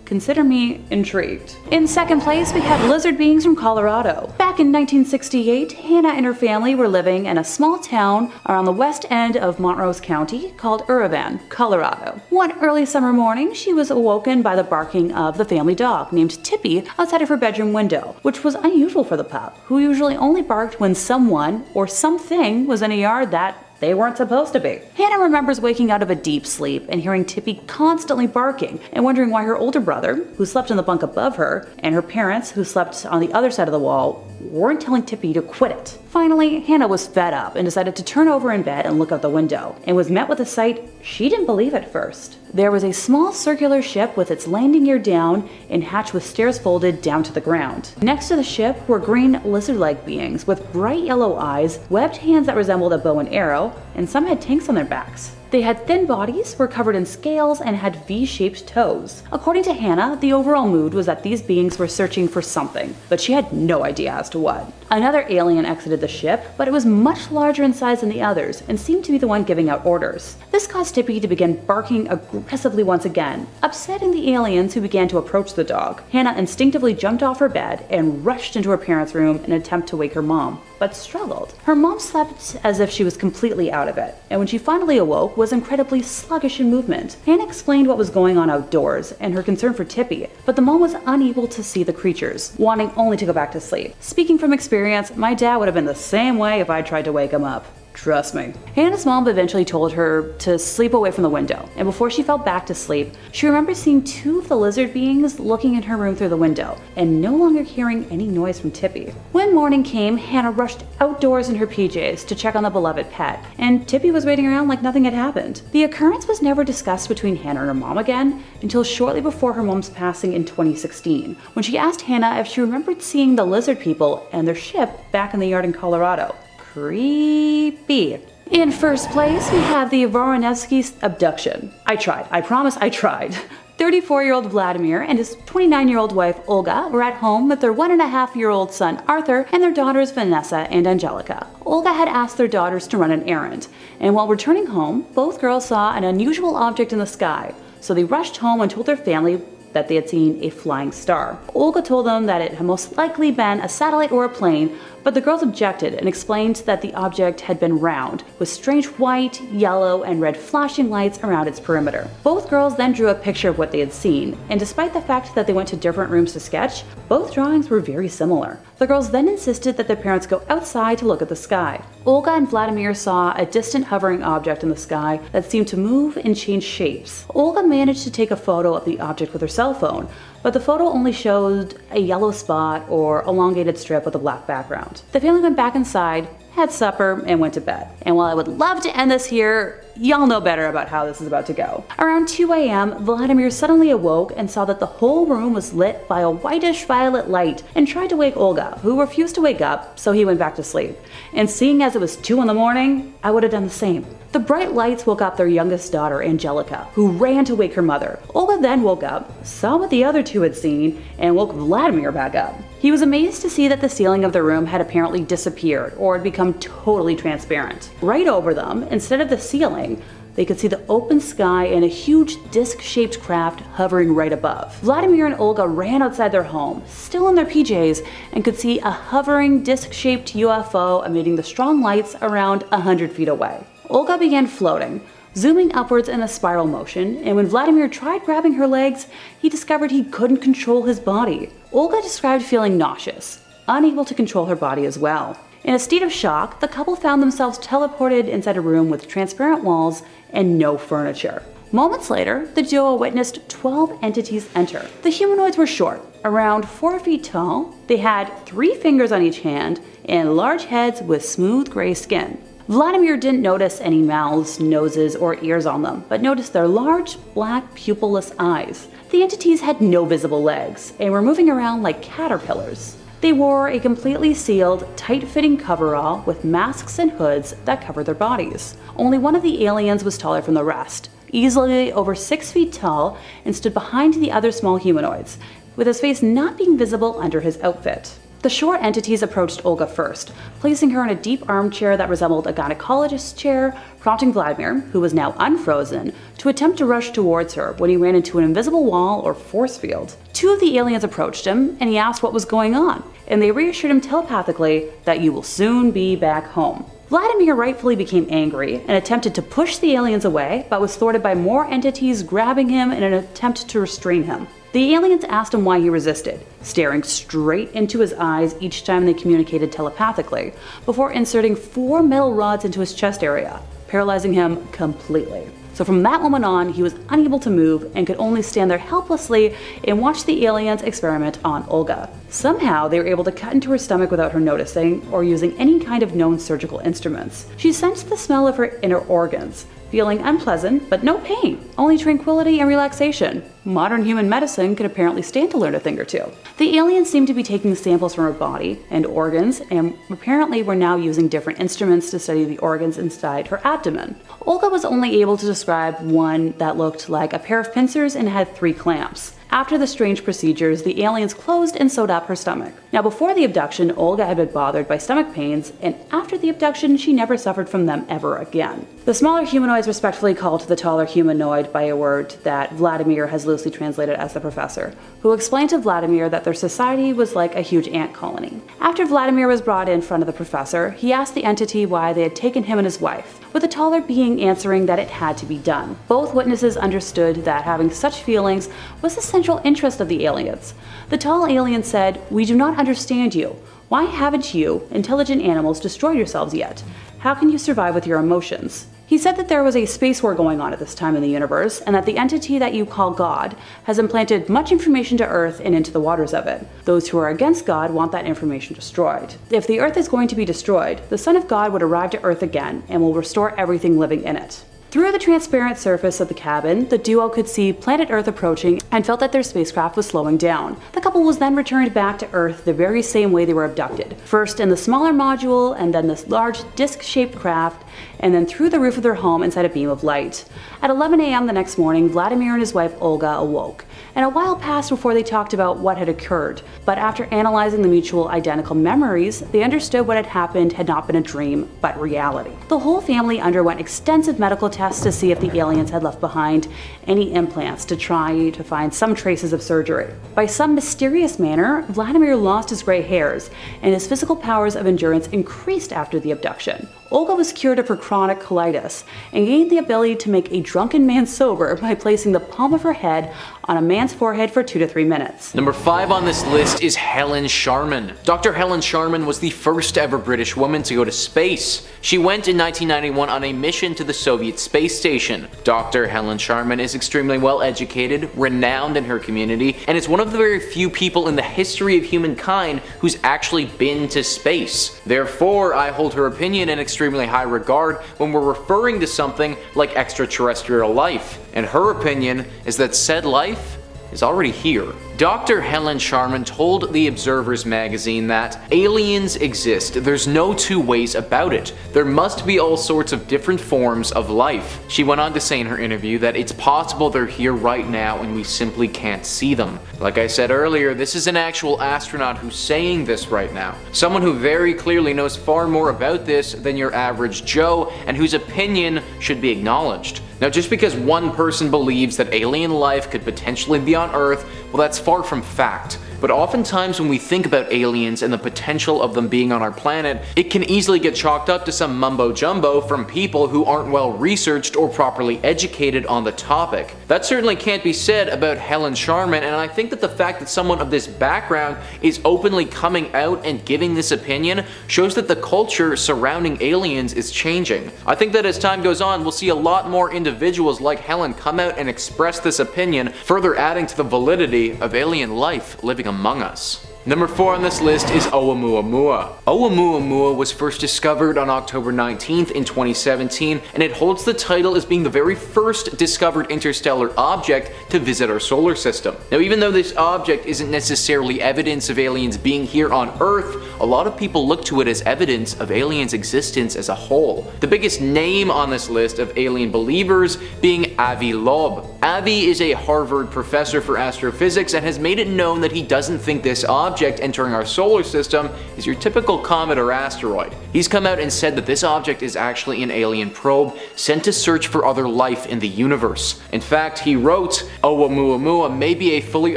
Consider me intrigued. In second place, we have lizard beings from Colorado. Back in 1968, Hannah and her family were living in a small town around the west end of Montrose County called Irvine, Colorado. One early summer morning, she was awoken by the barking of the family dog named Tippy outside of her bedroom window, which was unusual for the pup, who usually only barked when someone or something was in a yard that they weren't supposed to be. Hannah remembers waking out of a deep sleep and hearing Tippy constantly barking and wondering why her older brother, who slept in the bunk above her, and her parents, who slept on the other side of the wall, weren't telling Tippy to quit it. Finally, Hannah was fed up and decided to turn over in bed and look out the window, and was met with a sight she didn't believe at first. There was a small circular ship with its landing gear down and hatch with stairs folded down to the ground. Next to the ship were green lizard-like beings with bright yellow eyes, webbed hands that resembled a bow and arrow, and some had tanks on their backs. They had thin bodies, were covered in scales, and had V-shaped toes. According to Hannah, the overall mood was that these beings were searching for something, but she had no idea as to what. Another alien exited the ship, but it was much larger in size than the others, and seemed to be the one giving out orders. This caused Tippy to begin barking aggressively once again, upsetting the aliens who began to approach the dog. Hannah instinctively jumped off her bed and rushed into her parents' room in an attempt to wake her mom, but struggled. Her mom slept as if she was completely out of it, and when she finally awoke, was incredibly sluggish in movement. Hannah explained what was going on outdoors and her concern for Tippy, but the mom was unable to see the creatures, wanting only to go back to sleep. Speaking from experience, my dad would have been the same way if I tried to wake him up. Trust me. Hannah's mom eventually told her to sleep away from the window, and before she fell back to sleep, she remembered seeing 2 of the lizard beings looking in her room through the window, and no longer hearing any noise from Tippy. When morning came, Hannah rushed outdoors in her PJs to check on the beloved pet, and Tippy was waiting around like nothing had happened. The occurrence was never discussed between Hannah and her mom again until shortly before her mom's passing in 2016, when she asked Hannah if she remembered seeing the lizard people and their ship back in the yard in Colorado. Creepy. In first place, we have the Voronezhsky abduction. I tried. I promise I tried. 34-year-old Vladimir and his 29-year-old wife Olga were at home with their 1.5-year-old son Arthur and their daughters Vanessa and Angelica. Olga had asked their daughters to run an errand, and while returning home, both girls saw an unusual object in the sky, so they rushed home and told their family that they had seen a flying star. Olga told them that it had most likely been a satellite or a plane, but the girls objected and explained that the object had been round, with strange white, yellow, and red flashing lights around its perimeter. Both girls then drew a picture of what they had seen, and despite the fact that they went to different rooms to sketch, both drawings were very similar. The girls then insisted that their parents go outside to look at the sky. Olga and Vladimir saw a distant hovering object in the sky that seemed to move and change shapes. Olga managed to take a photo of the object with her cell phone, but the photo only showed a yellow spot or elongated strip with a black background. The family went back inside, had supper, and went to bed. And while I would love to end this here, y'all know better about how this is about to go. Around 2 a.m., Vladimir suddenly awoke and saw that the whole room was lit by a whitish violet light and tried to wake Olga, who refused to wake up, so he went back to sleep. And seeing as it was 2 in the morning, I would have done the same. The bright lights woke up their youngest daughter, Angelica, who ran to wake her mother. Olga then woke up, saw what the other two had seen, and woke Vladimir back up. He was amazed to see that the ceiling of the room had apparently disappeared or had become totally transparent. Right over them, instead of the ceiling, they could see the open sky and a huge disc-shaped craft hovering right above. Vladimir and Olga ran outside their home, still in their PJs, and could see a hovering disc-shaped UFO emitting the strong lights around 100 feet away. Olga began floating, zooming upwards in a spiral motion, and when Vladimir tried grabbing her legs, he discovered he couldn't control his body. Olga described feeling nauseous, unable to control her body as well. In a state of shock, the couple found themselves teleported inside a room with transparent walls and no furniture. Moments later, the duo witnessed 12 entities enter. The humanoids were short, around 4 feet tall. They had 3 fingers on each hand and large heads with smooth gray skin. Vladimir didn't notice any mouths, noses, or ears on them, but noticed their large, black, pupilless eyes. The entities had no visible legs and were moving around like caterpillars. They wore a completely sealed, tight-fitting coverall with masks and hoods that covered their bodies. Only one of the aliens was taller from the rest, easily over 6 feet tall, and stood behind the other small humanoids, with his face not being visible under his outfit. The short entities approached Olga first, placing her in a deep armchair that resembled a gynecologist's chair, prompting Vladimir, who was now unfrozen, to attempt to rush towards her when he ran into an invisible wall or force field. 2 of the aliens approached him, and he asked what was going on, and they reassured him telepathically that you will soon be back home. Vladimir rightfully became angry and attempted to push the aliens away, but was thwarted by more entities grabbing him in an attempt to restrain him. The aliens asked him why he resisted, staring straight into his eyes each time they communicated telepathically, before inserting 4 metal rods into his chest area, paralyzing him completely. So from that moment on, he was unable to move and could only stand there helplessly and watch the aliens experiment on Olga. Somehow, they were able to cut into her stomach without her noticing or using any kind of known surgical instruments. She sensed the smell of her inner organs, feeling unpleasant but no pain, only tranquility and relaxation. Modern human medicine could apparently stand to learn a thing or two. The aliens seemed to be taking samples from her body and organs, and apparently were now using different instruments to study the organs inside her abdomen. Olga was only able to describe one that looked like a pair of pincers and had 3 clamps. After the strange procedures, the aliens closed and sewed up her stomach. Now, before the abduction, Olga had been bothered by stomach pains, and after the abduction, she never suffered from them ever again. The smaller humanoids respectfully called the taller humanoid by a word that Vladimir has loosely translated as the professor, who explained to Vladimir that their society was like a huge ant colony. After Vladimir was brought in front of the professor, he asked the entity why they had taken him and his wife, with the taller being answering that it had to be done. Both witnesses understood that having such feelings was the central interest of the aliens. The tall alien said, "We do not understand you. Why haven't you, intelligent animals, destroyed yourselves yet? How can you survive with your emotions?" He said that there was a space war going on at this time in the universe, and that the entity that you call God has implanted much information to Earth and into the waters of it. Those who are against God want that information destroyed. If the Earth is going to be destroyed, the Son of God would arrive to Earth again and will restore everything living in it. Through the transparent surface of the cabin, the duo could see planet Earth approaching and felt that their spacecraft was slowing down. The couple was then returned back to Earth the very same way they were abducted. First in the smaller module, and then this large disc-shaped craft, and then through the roof of their home inside a beam of light. At 11 a.m. the next morning, Vladimir and his wife Olga awoke, and a while passed before they talked about what had occurred. But after analyzing the mutual identical memories, they understood what had happened had not been a dream, but reality. The whole family underwent extensive medical tests to see if the aliens had left behind any implants to try to find some traces of surgery. By some mysterious manner, Vladimir lost his gray hairs, and his physical powers of endurance increased after the abduction. Olga was cured of her chronic colitis and gained the ability to make a drunken man sober by placing the palm of her head on a man's forehead for 2 to 3 minutes.
Number 5 on this list is Helen Sharman. Dr. Helen Sharman was the first ever British woman to go to space. She went in 1991 on a mission to the Soviet space station. Dr. Helen Sharman is extremely well educated, renowned in her community, and is one of the very few people in the history of humankind who's actually been to space. Therefore, I hold her opinion in extremely high regard when we're referring to something like extraterrestrial life. And her opinion is that said life is already here. Dr. Helen Sharman told The Observer's magazine that aliens exist. There's no two ways about it. There must be all sorts of different forms of life. She went on to say in her interview that it's possible they're here right now and we simply can't see them. Like I said earlier, this is an actual astronaut who's saying this right now. Someone who very clearly knows far more about this than your average Joe and whose opinion should be acknowledged. Now, just because one person believes that alien life could potentially be on Earth, well, that's far from fact. But oftentimes when we think about aliens and the potential of them being on our planet, it can easily get chalked up to some mumbo jumbo from people who aren't well researched or properly educated on the topic. That certainly can't be said about Helen Sharman, and I think that the fact that someone of this background is openly coming out and giving this opinion shows that the culture surrounding aliens is changing. I think that as time goes on, we'll see a lot more individuals like Helen come out and express this opinion, further adding to the validity of alien life living among us. Number 4 on this list is Oumuamua. Oumuamua was first discovered on October 19th in 2017, and it holds the title as being the very first discovered interstellar object to visit our solar system. Now, even though this object isn't necessarily evidence of aliens being here on Earth, a lot of people look to it as evidence of aliens' existence as a whole. The biggest name on this list of alien believers being Avi Loeb. Avi is a Harvard professor for astrophysics and has made it known that he doesn't think this object entering our solar system is your typical comet or asteroid. He's come out and said that this object is actually an alien probe sent to search for other life in the universe. In fact, he wrote, Oumuamua may be a fully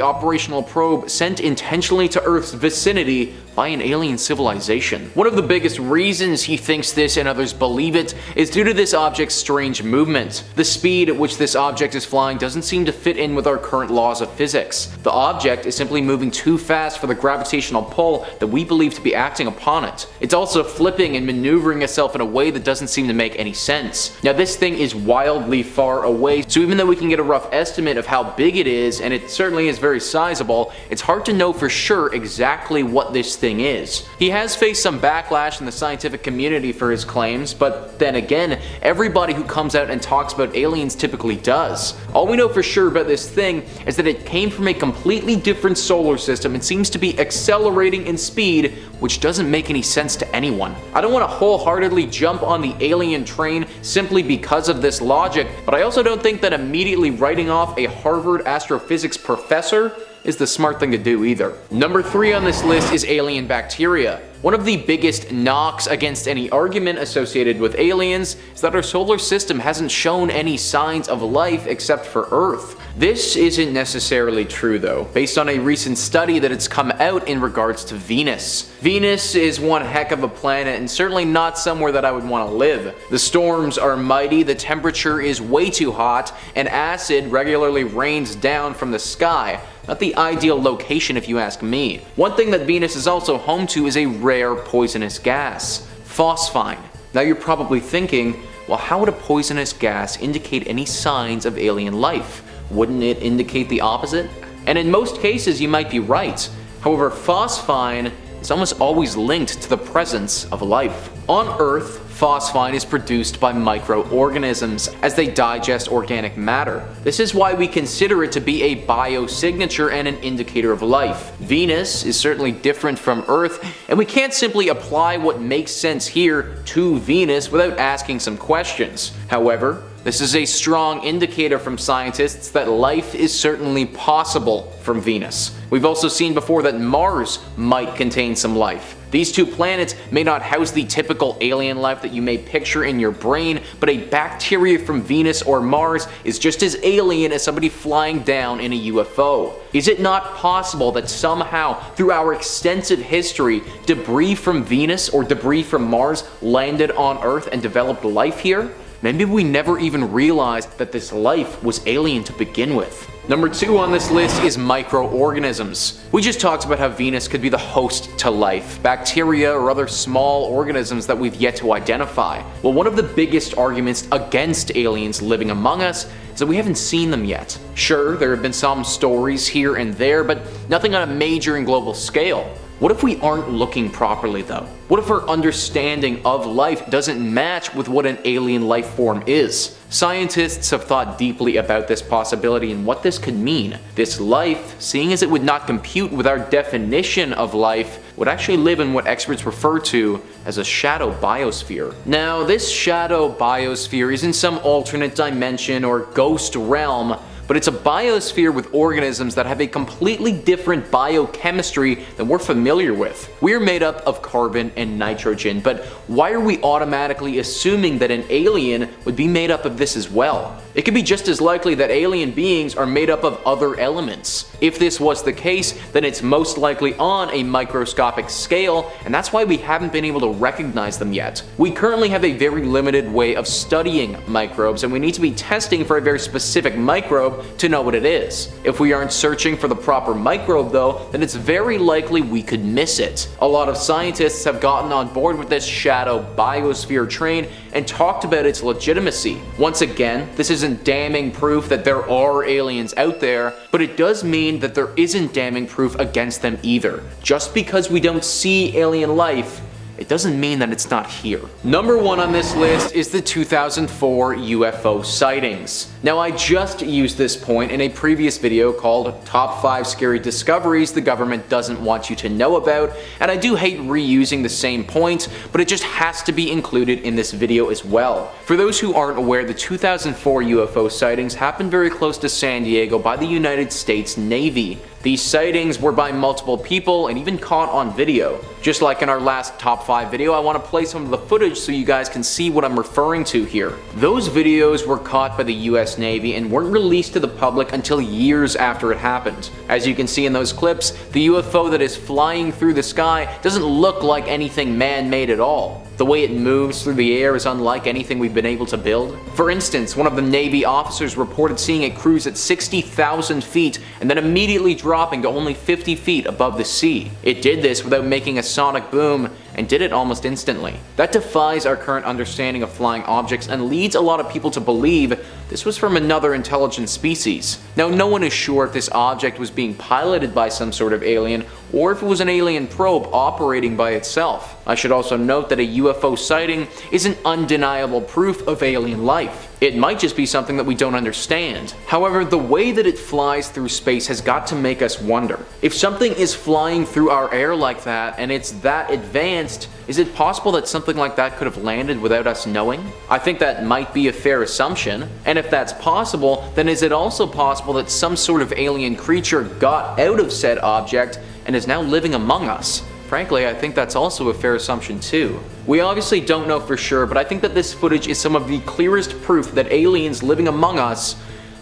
operational probe sent intentionally to Earth's vicinity by an alien civilization. One of the biggest reasons he thinks this and others believe it is due to this object's strange movement. The speed at which this object is flying doesn't seem to fit in with our current laws of physics. The object is simply moving too fast for the gravitational pull that we believe to be acting upon it. It's also flipping and maneuvering itself in a way that doesn't seem to make any sense. Now, this thing is wildly far away, so even though we can get a rough estimate of how big it is, and it certainly is very sizable, it's hard to know for sure exactly what this thing is. He has faced some backlash in the scientific community for his claims, but then again, everybody who comes out and talks about aliens typically does. All we know for sure about this thing is that it came from a completely different solar system and seems to be accelerating in speed, which doesn't make any sense to anyone. I don't want to wholeheartedly jump on the alien train simply because of this logic, but I also don't think that immediately writing off a Harvard astrophysics professor is the smart thing to do either. Number 3 on this list is alien bacteria. One of the biggest knocks against any argument associated with aliens is that our solar system hasn't shown any signs of life except for Earth. This isn't necessarily true though, based on a recent study that has come out in regards to Venus. Venus is one heck of a planet and certainly not somewhere that I would want to live. The storms are mighty, the temperature is way too hot, and acid regularly rains down from the sky. Not the ideal location if you ask me. One thing that Venus is also home to is a rare poisonous gas, phosphine. Now you're probably thinking, well, how would a poisonous gas indicate any signs of alien life? Wouldn't it indicate the opposite? And in most cases you might be right. However, phosphine is almost always linked to the presence of life. On Earth, Phosphine is produced by microorganisms as they digest organic matter. This is why we consider it to be a biosignature and an indicator of life. Venus is certainly different from Earth, and we can't simply apply what makes sense here to Venus without asking some questions. However, this is a strong indicator from scientists that life is certainly possible from Venus. We've also seen before that Mars might contain some life. These two planets may not house the typical alien life that you may picture in your brain, but a bacteria from Venus or Mars is just as alien as somebody flying down in a UFO. Is it not possible that somehow, through our extensive history, debris from Venus or debris from Mars landed on Earth and developed life here? Maybe we never even realized that this life was alien to begin with. Number 2 on this list is microorganisms. We just talked about how Venus could be the host to life, bacteria or other small organisms that we've yet to identify. Well, one of the biggest arguments against aliens living among us is that we haven't seen them yet. Sure, there have been some stories here and there, but nothing on a major and global scale. What if we aren't looking properly though? What if our understanding of life doesn't match with what an alien life form is? Scientists have thought deeply about this possibility and what this could mean. This life, seeing as it would not compute with our definition of life, would actually live in what experts refer to as a shadow biosphere. Now, this shadow biosphere isn't some alternate dimension or ghost realm, but it's a biosphere with organisms that have a completely different biochemistry than we're familiar with. We're made up of carbon and nitrogen, but why are we automatically assuming that an alien would be made up of this as well? It could be just as likely that alien beings are made up of other elements. If this was the case, then it's most likely on a microscopic scale, and that's why we haven't been able to recognize them yet. We currently have a very limited way of studying microbes, and we need to be testing for a very specific microbe to know what it is. If we aren't searching for the proper microbe though, then it's very likely we could miss it. A lot of scientists have gotten on board with this shadow biosphere train and talked about its legitimacy. Once again, this isn't damning proof that there are aliens out there, but it does mean that there isn't damning proof against them either. Just because we don't see alien life, it doesn't mean that it's not here. Number 1 on this list is the 2004 UFO sightings. Now, I just used this point in a previous video called Top 5 Scary Discoveries the Government Doesn't Want You to Know About, and I do hate reusing the same point, but it just has to be included in this video as well. For those who aren't aware, the 2004 UFO sightings happened very close to San Diego by the United States Navy. These sightings were by multiple people and even caught on video. Just like in our last top 5 video, I want to play some of the footage so you guys can see what I'm referring to here. Those videos were caught by the US Navy and weren't released to the public until years after it happened. As you can see in those clips, the UFO that is flying through the sky doesn't look like anything man-made at all. The way it moves through the air is unlike anything we've been able to build. For instance, one of the Navy officers reported seeing it cruise at 60,000 feet and then immediately dropping to only 50 feet above the sea. It did this without making a sonic boom and did it almost instantly. That defies our current understanding of flying objects and leads a lot of people to believe this was from another intelligent species. Now, no one is sure if this object was being piloted by some sort of alien or if it was an alien probe operating by itself. I should also note that a UFO sighting isn't undeniable proof of alien life. It might just be something that we don't understand. However, the way that it flies through space has got to make us wonder. If something is flying through our air like that and it's that advanced, is it possible that something like that could have landed without us knowing? I think that might be a fair assumption. And if that's possible, then is it also possible that some sort of alien creature got out of said object and is now living among us? Frankly, I think that's also a fair assumption too. We obviously don't know for sure, but I think that this footage is some of the clearest proof that aliens living among us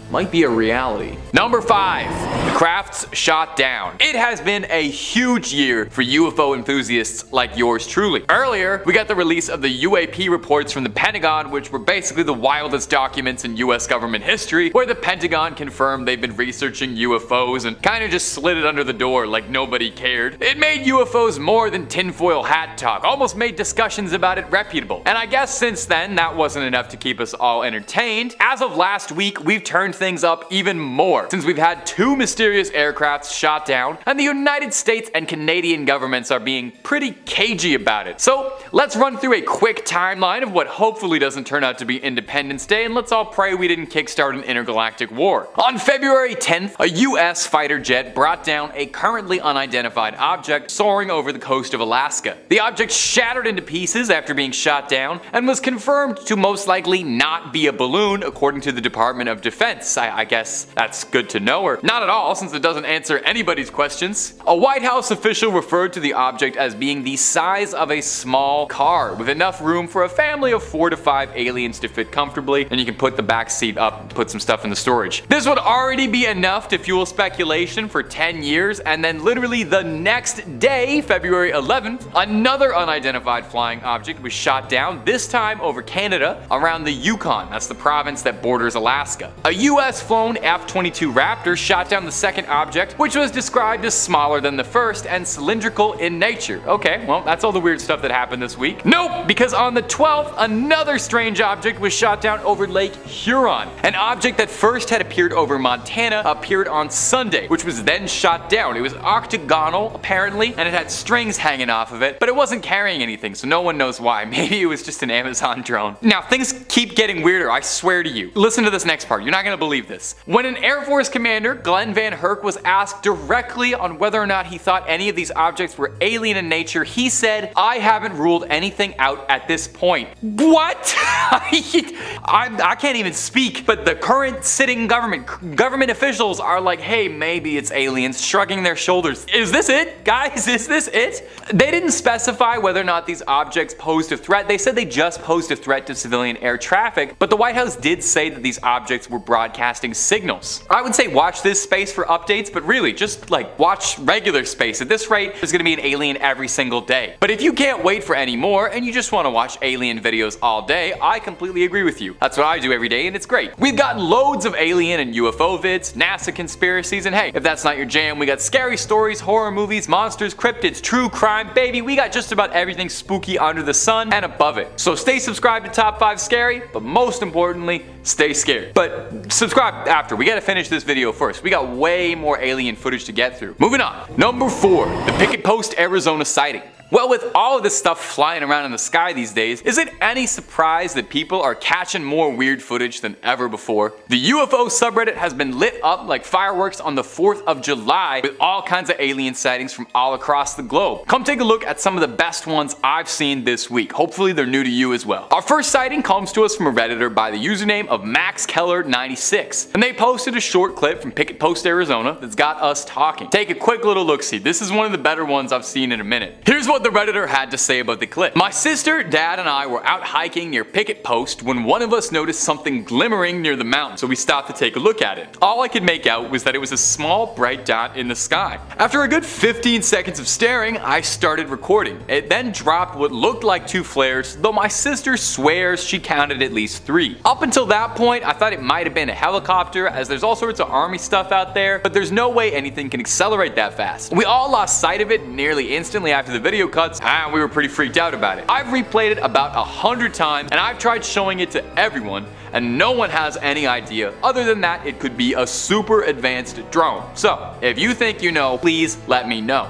might be a reality.
Number 5. The crafts shot down. It has been a huge year for UFO enthusiasts like yours truly. Earlier, we got the release of the UAP reports from the Pentagon, which were basically the wildest documents in US government history, where the Pentagon confirmed they've been researching UFOs and kind of just slid it under the door like nobody cared. It made UFOs more than tinfoil hat talk, almost made discussions about it reputable. And I guess since then, that wasn't enough to keep us all entertained. As of last week, we've turned things up even more, since we've had 2 mysterious aircrafts shot down, and the United States and Canadian governments are being pretty cagey about it. So let's run through a quick timeline of what hopefully doesn't turn out to be Independence Day, and let's all pray we didn't kickstart an intergalactic war. On February 10th, a US fighter jet brought down a currently unidentified object soaring over the coast of Alaska. The object shattered into pieces after being shot down, and was confirmed to most likely not be a balloon according to the Department of Defense. I guess that's good to know, or not at all, since it doesn't answer anybody's questions. A White House official referred to the object as being the size of a small car, with enough room for a family of 4 to 5 aliens to fit comfortably, and you can put the back seat up and put some stuff in the storage. This would already be enough to fuel speculation for 10 years, and then literally the next day, February 11th, another unidentified flying object was shot down, this time over Canada, around the Yukon. That's the province that borders Alaska. A US flown F-22 Raptor shot down the second object, which was described as smaller than the first and cylindrical in nature. Okay, well, that's all the weird stuff that happened this week. Nope, because on the 12th, another strange object was shot down over Lake Huron. An object that first had appeared over Montana appeared on Sunday, which was then shot down. It was octagonal, apparently, and it had strings hanging off of it, but it wasn't carrying anything, so no one knows why. Maybe it was just an Amazon drone. Now, things keep getting weirder, I swear to you. Listen to this next part, you're not gonna believe this. When an Air Force commander, Glenn Van Herk, was asked directly on whether or not he thought any of these objects were alien in nature, he said, "I haven't ruled anything out at this point." What? I can't even speak, but the current sitting government officials are like, hey, maybe it's aliens, shrugging their shoulders. Is this it, guys? Is this it? They didn't specify whether or not these objects posed a threat. They said they just posed a threat to civilian air traffic, but the White House did say that these objects were broadcasting signals. I would say watch this space for updates, but really just like watch regular space. At this rate, there's gonna be an alien every single day. But if you can't wait for any more and you just want to watch alien videos all day, I completely agree with you. That's what I do every day and it's great. We've got loads of alien and UFO vids, NASA conspiracies, and hey, if that's not your jam, we got scary stories, horror movies, monsters, cryptids, true crime, baby, we got just about everything spooky under the sun and above it. So stay subscribed to Top 5 Scary, but most importantly, stay scared. But subscribe after, we gotta finish this video first. We got way more alien footage to get through. Moving on. Number 4, the Picket Post, Arizona sighting. Well, with all of this stuff flying around in the sky these days, is it any surprise that people are catching more weird footage than ever before? The UFO subreddit has been lit up like fireworks on the 4th of July with all kinds of alien sightings from all across the globe. Come take a look at some of the best ones I've seen this week. Hopefully they're new to you as well. Our first sighting comes to us from a redditor by the username of MaxKeller96, and they posted a short clip from Picket Post, Arizona that's got us talking. Take a quick little look-see. This is one of the better ones I've seen in a minute. Here's what the redditor had to say about the clip. My sister, dad, and I were out hiking near Picket Post when one of us noticed something glimmering near the mountain, so we stopped to take a look at it. All I could make out was that it was a small bright dot in the sky. After a good 15 seconds of staring, I started recording. It then dropped what looked like 2 flares, though my sister swears she counted at least 3. Up until that point, I thought it might have been a helicopter, as there's all sorts of army stuff out there, but there's no way anything can accelerate that fast. We all lost sight of it nearly instantly after the video cuts, and we were pretty freaked out about it. I've replayed it about 100 times, and I've tried showing it to everyone, and no one has any idea other than that it could be a super advanced drone. So, if you think you know, please let me know.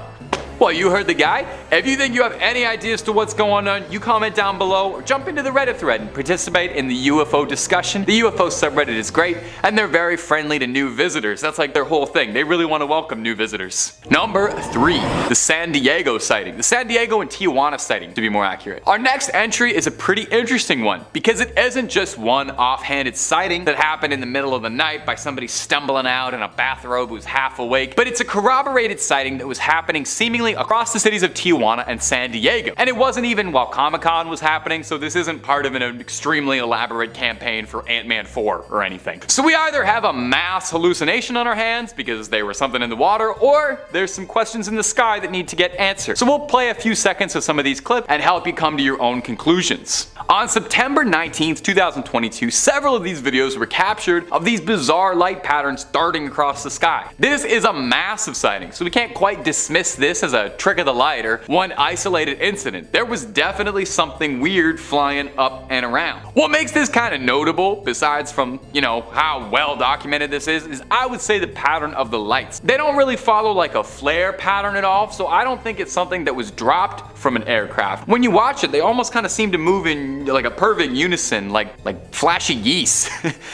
Well, you heard the guy. If you think you have any ideas to what's going on, you comment down below or jump into the Reddit thread and participate in the UFO discussion. The UFO subreddit is great, and they're very friendly to new visitors. That's like their whole thing. They really want to welcome new visitors. Number 3, the San Diego sighting. The San Diego and Tijuana sighting, to be more accurate. Our next entry is a pretty interesting one, because it isn't just one offhanded sighting that happened in the middle of the night by somebody stumbling out in a bathrobe who's half awake, but it's a corroborated sighting that was happening seemingly across the cities of Tijuana and San Diego. And it wasn't even while Comic-Con was happening, so this isn't part of an extremely elaborate campaign for Ant-Man 4 or anything. So we either have a mass hallucination on our hands because there was something in the water, or there's some questions in the sky that need to get answered. So we'll play a few seconds of some of these clips and help you come to your own conclusions. On September 19th, 2022, several of these videos were captured of these bizarre light patterns darting across the sky. This is a massive sighting, so we can't quite dismiss this as a trick of the light or one isolated incident. There was definitely something weird flying up and around. What makes this kind of notable, besides from, how well documented this is I would say the pattern of the lights. They don't really follow like a flare pattern at all, so I don't think it's something that was dropped from an aircraft. When you watch it, they almost kind of seem to move in like a perfect unison, like flashy geese.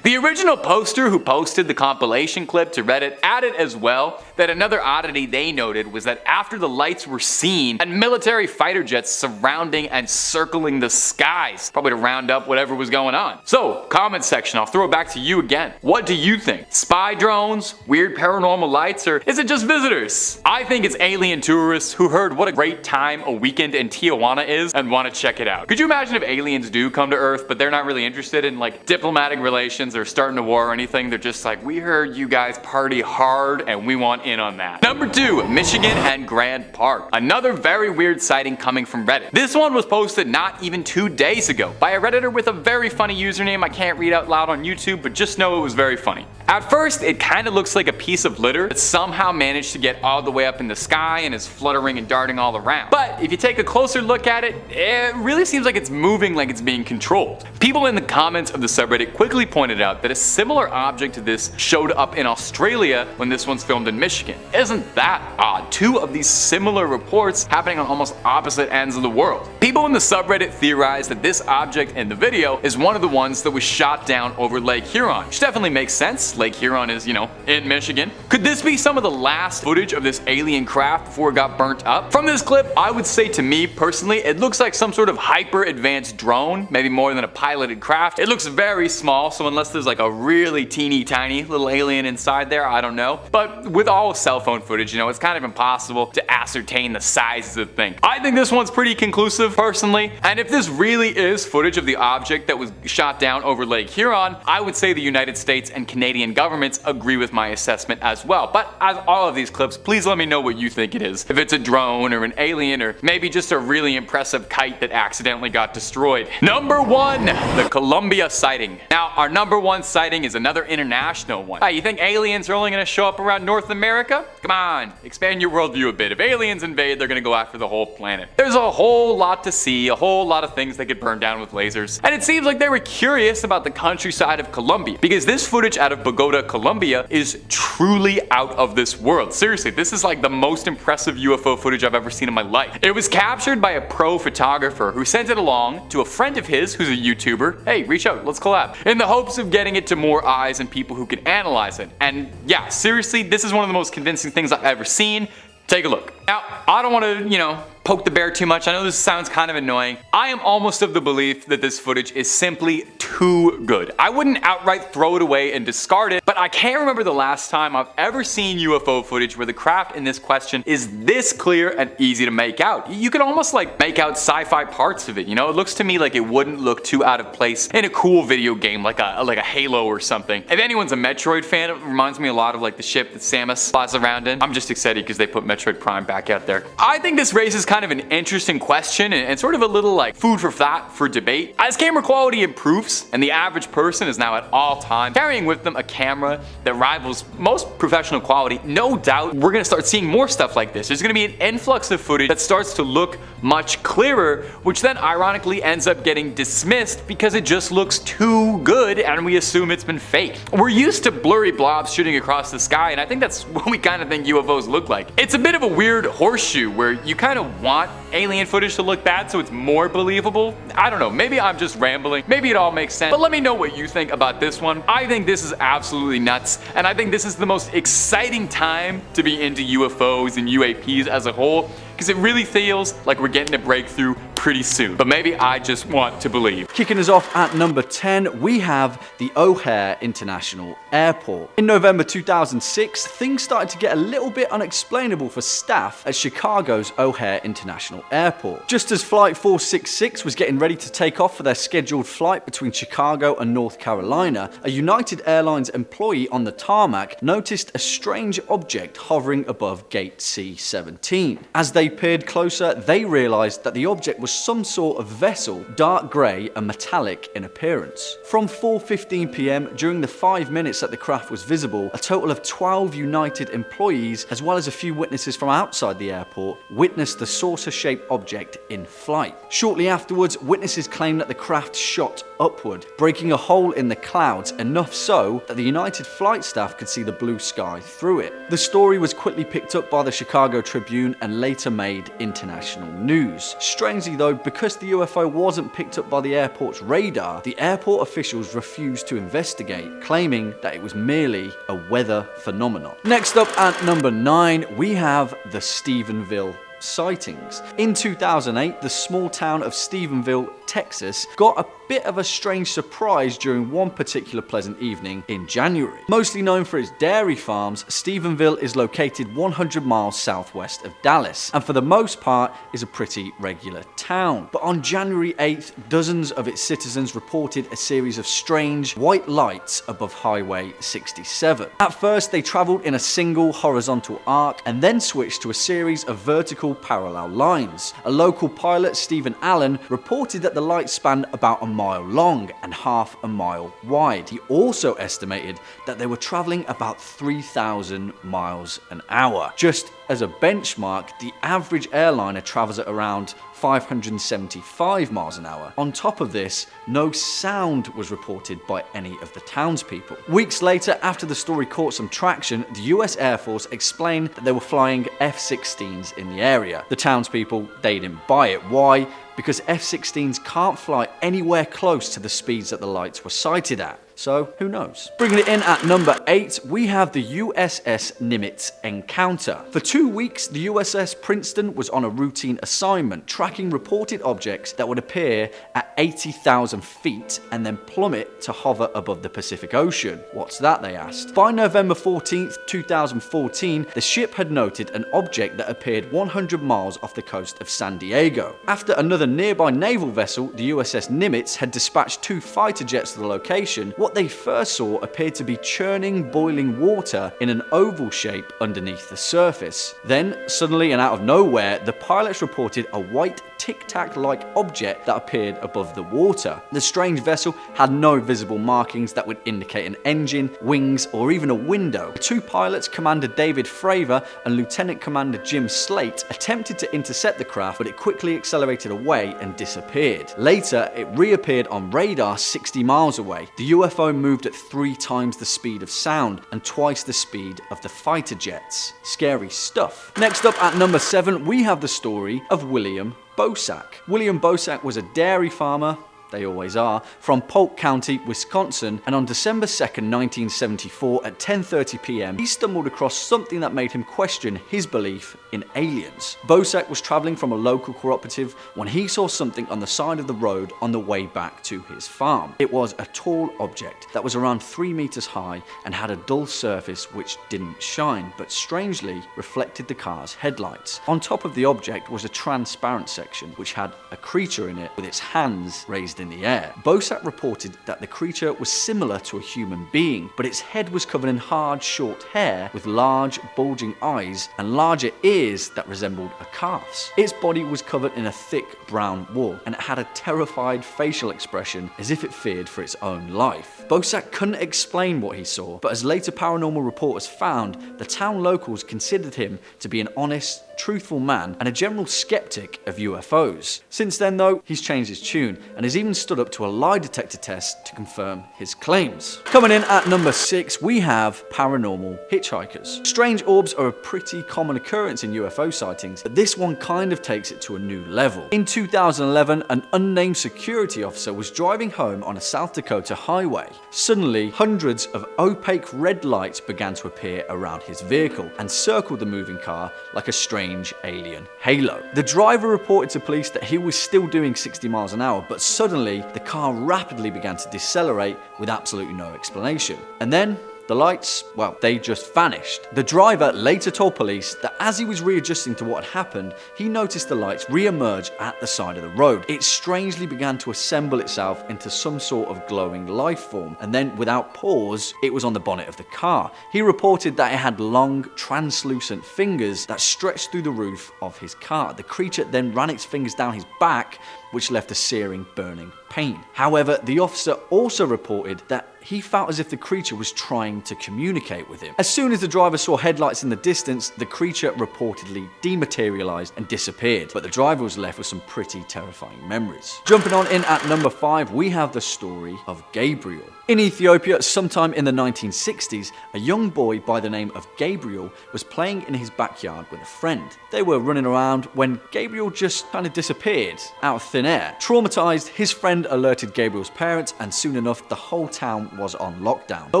The original poster who posted the compilation clip to Reddit added as well that another oddity they noted was that after the lights were seen and military fighter jets surrounding and circling the skies, probably to round up whatever was going on. So, comment section, I'll throw it back to you again. What do you think? Spy drones, weird paranormal lights, or is it just visitors? I think it's alien tourists who heard what a great time a weekend in Tijuana is and want to check it out. Could you imagine if aliens do come to Earth, but they're not really interested in like diplomatic relations or starting a war or anything? They're just like, we heard you guys party hard and we want in on that. Number 2, Michigan and Grand Park. Another very weird sighting coming from Reddit. This one was posted not even 2 days ago by a Redditor with a very funny username I can't read out loud on YouTube, but just know it was very funny. At first, it kind of looks like a piece of litter that somehow managed to get all the way up in the sky and is fluttering and darting all around. But if you take a closer look at it, it really seems like it's moving like it's being controlled. People in the comments of the subreddit quickly pointed out that a similar object to this showed up in Australia when this one's filmed in Michigan. Isn't that odd? 2 of these similar reports happening on almost opposite ends of the world. People in the subreddit theorized that this object in the video is one of the ones that was shot down over Lake Huron, which definitely makes sense. Lake Huron is, in Michigan. Could this be some of the last footage of this alien craft before it got burnt up? From this clip, I would say to me personally, it looks like some sort of hyper advanced drone, maybe more than a piloted craft. It looks very small, so unless there's like a really teeny tiny little alien inside there, I don't know. But with all cell phone footage, it's kind of impossible to ascertain the size of the thing. I think this one's pretty conclusive personally, and if this really is footage of the object that was shot down over Lake Huron, I would say the United States and Canadian governments agree with my assessment as well. But as all of these clips, please let me know what you think it is. If it's a drone or an alien or maybe just a really impressive kite that accidentally got destroyed. Number 1, the Columbia sighting. Now, our number 1 sighting is another international one. You think aliens are only going to show up around North America? Come on, expand your worldview a bit. If aliens invade, they're going to go after the whole planet. There's a whole lot to see, a whole lot of things they could burn down with lasers. And it seems like they were curious about the countryside of Colombia, because this footage out of Bogota, Colombia is truly out of this world. Seriously, this is like the most impressive UFO footage I've ever seen in my life. It was captured by a pro photographer who sent it along to a friend of his who's a YouTuber. Hey, reach out, let's collab. In the hopes of getting it to more eyes and people who can analyze it. And yeah, seriously, this is one of the most convincing things I've ever seen. Take a look. Now, I don't want to, poke the bear too much. I know this sounds kind of annoying. I am almost of the belief that this footage is simply too good. I wouldn't outright throw it away and discard it, but I can't remember the last time I've ever seen UFO footage where the craft in this question is this clear and easy to make out. You can almost like make out sci-fi parts of it, It looks to me like it wouldn't look too out of place in a cool video game like a Halo or something. If anyone's a Metroid fan, it reminds me a lot of like the ship that Samus flies around in. I'm just excited because they put Metroid Prime back out there. I think this raises kind of an interesting question and sort of a little like food for thought for debate. As camera quality improves and the average person is now at all times carrying with them a camera that rivals most professional quality, no doubt we're gonna start seeing more stuff like this. There's gonna be an influx of footage that starts to look much clearer, which then ironically ends up getting dismissed because it just looks too good and we assume it's been faked. We're used to blurry blobs shooting across the sky, and I think that's what we kind of think UFOs look like. It's a bit of a weird horseshoe where you kind of want alien footage to look bad so it's more believable. I don't know, maybe I'm just rambling, maybe it all makes sense, but let me know what you think about this one. I think this is absolutely nuts, and I think this is the most exciting time to be into UFOs and UAPs as a whole, because it really feels like we're getting a breakthrough pretty soon. But maybe I just want to believe.
Kicking us off at number 10, we have the O'Hare International Airport. In November 2006, things started to get a little bit unexplainable for staff at Chicago's O'Hare International Airport. Just as Flight 466 was getting ready to take off for their scheduled flight between Chicago and North Carolina, a United Airlines employee on the tarmac noticed a strange object hovering above gate C-17. As they peered closer, they realized that the object was was some sort of vessel, dark grey and metallic in appearance. From 4:15 p.m. during the 5 minutes that the craft was visible, a total of 12 United employees, as well as a few witnesses from outside the airport, witnessed the saucer-shaped object in flight. Shortly afterwards, witnesses claimed that the craft shot upward, breaking a hole in the clouds, enough so that the United flight staff could see the blue sky through it. The story was quickly picked up by the Chicago Tribune and later made international news. Strangely though, because the UFO wasn't picked up by the airport's radar, the airport officials refused to investigate, claiming that it was merely a weather phenomenon. Next up at number 9, we have the Stephenville sightings. In 2008, the small town of Stephenville, Texas, got a bit of a strange surprise during one particular pleasant evening in January. Mostly known for its dairy farms, Stephenville is located 100 miles southwest of Dallas, and for the most part is a pretty regular town. But on January 8th, dozens of its citizens reported a series of strange white lights above Highway 67. At first, they traveled in a single horizontal arc and then switched to a series of vertical parallel lines. A local pilot, Stephen Allen, reported that the lights spanned about a mile long and half a mile wide. He also estimated that they were traveling about 3,000 miles an hour. Just as a benchmark, the average airliner travels at around 575 miles an hour. On top of this, no sound was reported by any of the townspeople. Weeks later, after the story caught some traction, the US Air Force explained that they were flying F-16s in the area. The townspeople, they didn't buy it. Why? Because F-16s can't fly anywhere close to the speeds that the lights were sighted at. So, who knows? Bringing it in at number 8, we have the USS Nimitz encounter. For 2 weeks, the USS Princeton was on a routine assignment, tracking reported objects that would appear at 80,000 feet and then plummet to hover above the Pacific Ocean. What's that, they asked. By November 14th, 2014, the ship had noted an object that appeared 100 miles off the coast of San Diego. After another nearby naval vessel, the USS Nimitz, had dispatched 2 fighter jets to the location, what they first saw appeared to be churning boiling water in an oval shape underneath the surface. Then, suddenly and out of nowhere, the pilots reported a white tic-tac-like object that appeared above the water. The strange vessel had no visible markings that would indicate an engine, wings, or even a window. The 2 pilots, Commander David Fravor and Lieutenant Commander Jim Slate, attempted to intercept the craft, but it quickly accelerated away and disappeared. Later, it reappeared on radar 60 miles away. The UFO moved at 3 times the speed of sound and twice the speed of the fighter jets. Scary stuff. Next up at number 7, we have the story of William Bosak. William Bosak was a dairy farmer, they always are, from Polk County, Wisconsin, and on December 2nd, 1974 at 10:30 p.m. he stumbled across something that made him question his belief in aliens. Bosak was traveling from a local cooperative when he saw something on the side of the road on the way back to his farm. It was a tall object that was around 3 meters high and had a dull surface which didn't shine, but strangely reflected the car's headlights. On top of the object was a transparent section which had a creature in it with its hands raised in the air. Bosak reported that the creature was similar to a human being, but its head was covered in hard, short hair with large, bulging eyes and larger ears that resembled a calf's. Its body was covered in a thick brown wool, and it had a terrified facial expression as if it feared for its own life. Bosak couldn't explain what he saw, but as later paranormal reporters found, the town locals considered him to be an honest, truthful man and a general skeptic of UFOs. Since then though, he's changed his tune and has even stood up to a lie detector test to confirm his claims. Coming in at number 6, we have paranormal hitchhikers. Strange orbs are a pretty common occurrence in UFO sightings, but this one kind of takes it to a new level. In 2011, an unnamed security officer was driving home on a South Dakota highway. Suddenly, hundreds of opaque red lights began to appear around his vehicle and circled the moving car like a strange alien halo. The driver reported to police that he was still doing 60 miles an hour, but suddenly the car rapidly began to decelerate with absolutely no explanation. And then The lights, well, they just vanished. The driver later told police that as he was readjusting to what had happened, he noticed the lights re-emerge at the side of the road. It strangely began to assemble itself into some sort of glowing life form, and then without pause, it was on the bonnet of the car. He reported that it had long, translucent fingers that stretched through the roof of his car. The creature then ran its fingers down his back, which left a searing, burning pain. However, the officer also reported that he felt as if the creature was trying to communicate with him. As soon as the driver saw headlights in the distance, the creature reportedly dematerialized and disappeared, but the driver was left with some pretty terrifying memories. Jumping on in at number 5, we have the story of Gabriel. In Ethiopia, sometime in the 1960s, a young boy by the name of Gabriel was playing in his backyard with a friend. They were running around when Gabriel just kind of disappeared out of thin air. Traumatized, his friend alerted Gabriel's parents, and soon enough, the whole town was on lockdown. No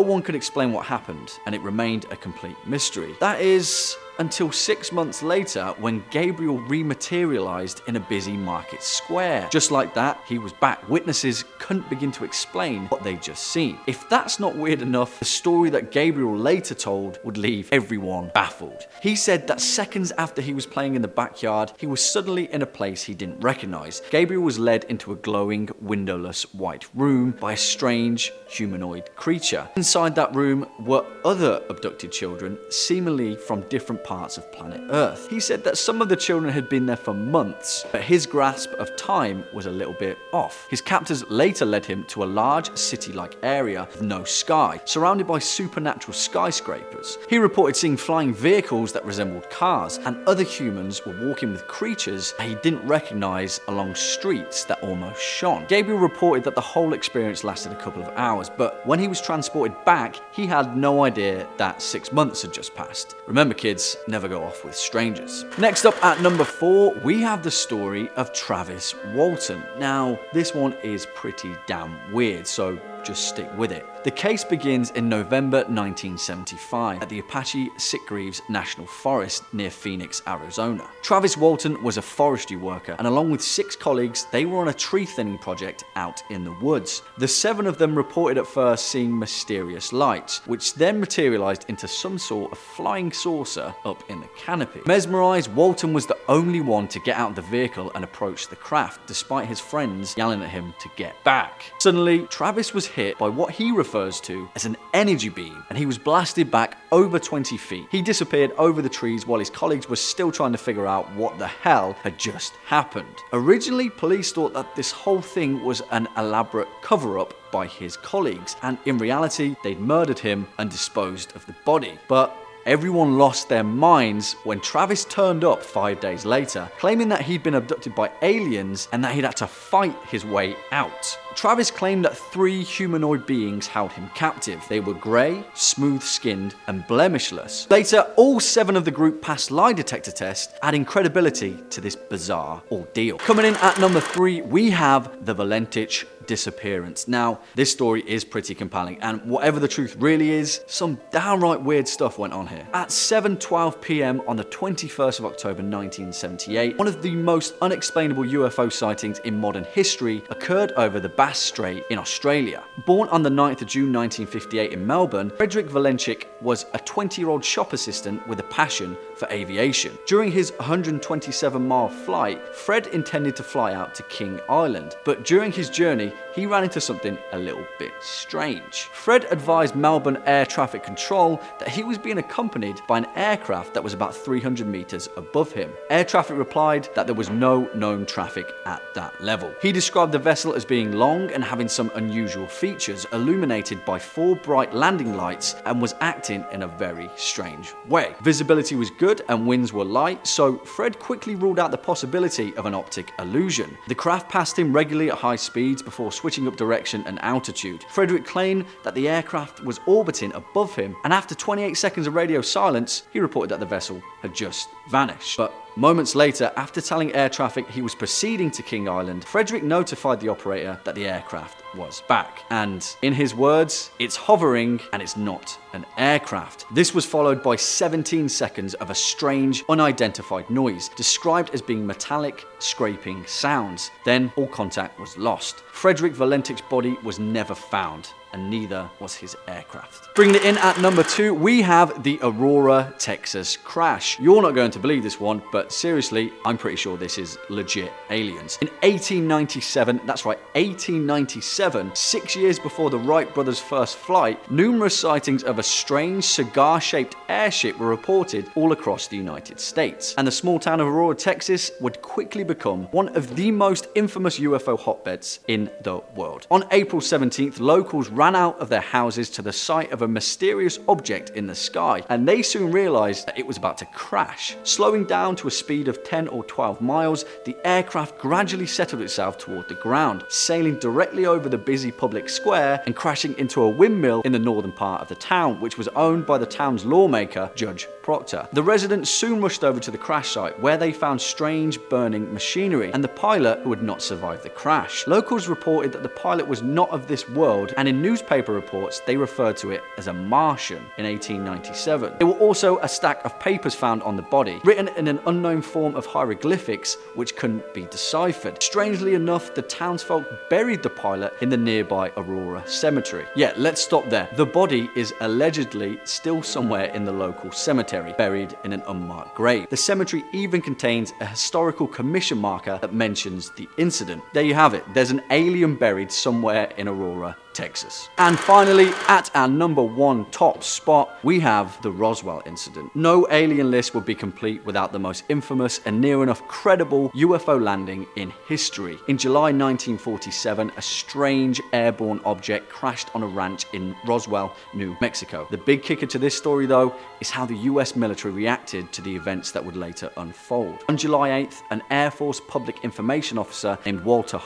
one could explain what happened, and it remained a complete mystery. That is, until 6 months later when Gabriel rematerialized in a busy market square. Just like that, he was back. Witnesses couldn't begin to explain what they'd just seen. If that's not weird enough, the story that Gabriel later told would leave everyone baffled. He said that seconds after he was playing in the backyard, he was suddenly in a place he didn't recognize. Gabriel was led into a glowing, windowless white room by a strange humanoid creature. Inside that room were other abducted children, seemingly from different parts of planet Earth. He said that some of the children had been there for months, but his grasp of time was a little bit off. His captors later led him to a large city-like area with no sky, surrounded by supernatural skyscrapers. He reported seeing flying vehicles that resembled cars, and other humans were walking with creatures that he didn't recognize along streets that almost shone. Gabriel reported that the whole experience lasted a couple of hours, but when he was transported back, he had no idea that 6 months had just passed. Remember, kids, never go off with strangers. Next up at number 4, we have the story of Travis Walton. Now, this one is pretty damn weird, so just stick with it. The case begins in November 1975 at the Apache Sitgreaves National Forest near Phoenix, Arizona. Travis Walton was a forestry worker, and along with 6 colleagues, they were on a tree thinning project out in the woods. The 7 of them reported at first seeing mysterious lights, which then materialized into some sort of flying saucer up in the canopy. Mesmerized, Walton was the only one to get out of the vehicle and approach the craft, despite his friends yelling at him to get back. Suddenly, Travis was hit by what he refers to as an energy beam, and he was blasted back over 20 feet. He disappeared over the trees while his colleagues were still trying to figure out what the hell had just happened. Originally, police thought that this whole thing was an elaborate cover-up by his colleagues, and in reality, they'd murdered him and disposed of the body. But everyone lost their minds when Travis turned up 5 days later, claiming that he'd been abducted by aliens and that he'd had to fight his way out. Travis claimed that 3 humanoid beings held him captive. They were grey, smooth-skinned, and blemishless. Later, all 7 of the group passed lie detector tests, adding credibility to this bizarre ordeal. Coming in at number 3, we have the Valentich disappearance. Now, this story is pretty compelling, and whatever the truth really is, some downright weird stuff went on here. At 7:12 p.m. on the 21st of October 1978, one of the most unexplainable UFO sightings in modern history occurred over the Bass Strait in Australia. Born on the 9th of June 1958 in Melbourne, Frederick Valentich was a 20-year-old shop assistant with a passion for aviation. During his 127-mile flight, Fred intended to fly out to King Island, but during his journey, he ran into something a little bit strange. Fred advised Melbourne Air Traffic Control that he was being accompanied by an aircraft that was about 300 meters above him. Air traffic replied that there was no known traffic at that level. He described the vessel as being long and having some unusual features, illuminated by 4 bright landing lights, and was acting in a very strange way. Visibility was good and winds were light, so Fred quickly ruled out the possibility of an optic illusion. The craft passed him regularly at high speeds before switching up direction and altitude. Frederick claimed that the aircraft was orbiting above him, and after 28 seconds of radio silence, he reported that the vessel had just vanished. But moments later, after telling air traffic he was proceeding to King Island, Frederick notified the operator that the aircraft was back. And in his words, it's hovering and it's not an aircraft. This was followed by 17 seconds of a strange, unidentified noise, described as being metallic, scraping sounds. Then all contact was lost. Frederick Valentich's body was never found. and neither was his aircraft. Bringing it in at number 2, we have the Aurora, Texas crash. You're not going to believe this one, but seriously, I'm pretty sure this is legit aliens. In 1897, that's right, 1897, 6 years before the Wright brothers' first flight, numerous sightings of a strange cigar-shaped airship were reported all across the United States. And the small town of Aurora, Texas would quickly become one of the most infamous UFO hotbeds in the world. On April 17th, locals ran out of their houses to the sight of a mysterious object in the sky, and they soon realized that it was about to crash. Slowing down to a speed of 10 or 12 miles, the aircraft gradually settled itself toward the ground, sailing directly over the busy public square and crashing into a windmill in the northern part of the town, which was owned by the town's lawmaker, Judge Proctor. The residents soon rushed over to the crash site, where they found strange burning machinery and the pilot who had not survived the crash. Locals reported that the pilot was not of this world, and in newspaper reports they referred to it as a Martian in 1897. There were also a stack of papers found on the body, written in an unknown form of hieroglyphics which couldn't be deciphered. Strangely enough, the townsfolk buried the pilot in the nearby Aurora cemetery. Yeah, let's stop there. The body is allegedly still somewhere in the local cemetery, buried in an unmarked grave. The cemetery even contains a historical commission marker that mentions the incident. There you have it. There's an alien buried somewhere in Aurora, Texas. And finally, at our number 1 top spot, we have the Roswell incident. No alien list would be complete without the most infamous and near enough credible UFO landing in history. In July 1947, a strange airborne object crashed on a ranch in Roswell, New Mexico. The big kicker to this story, though, is how the US military reacted to the events that would later unfold. On July 8th, an Air Force public information officer named Walter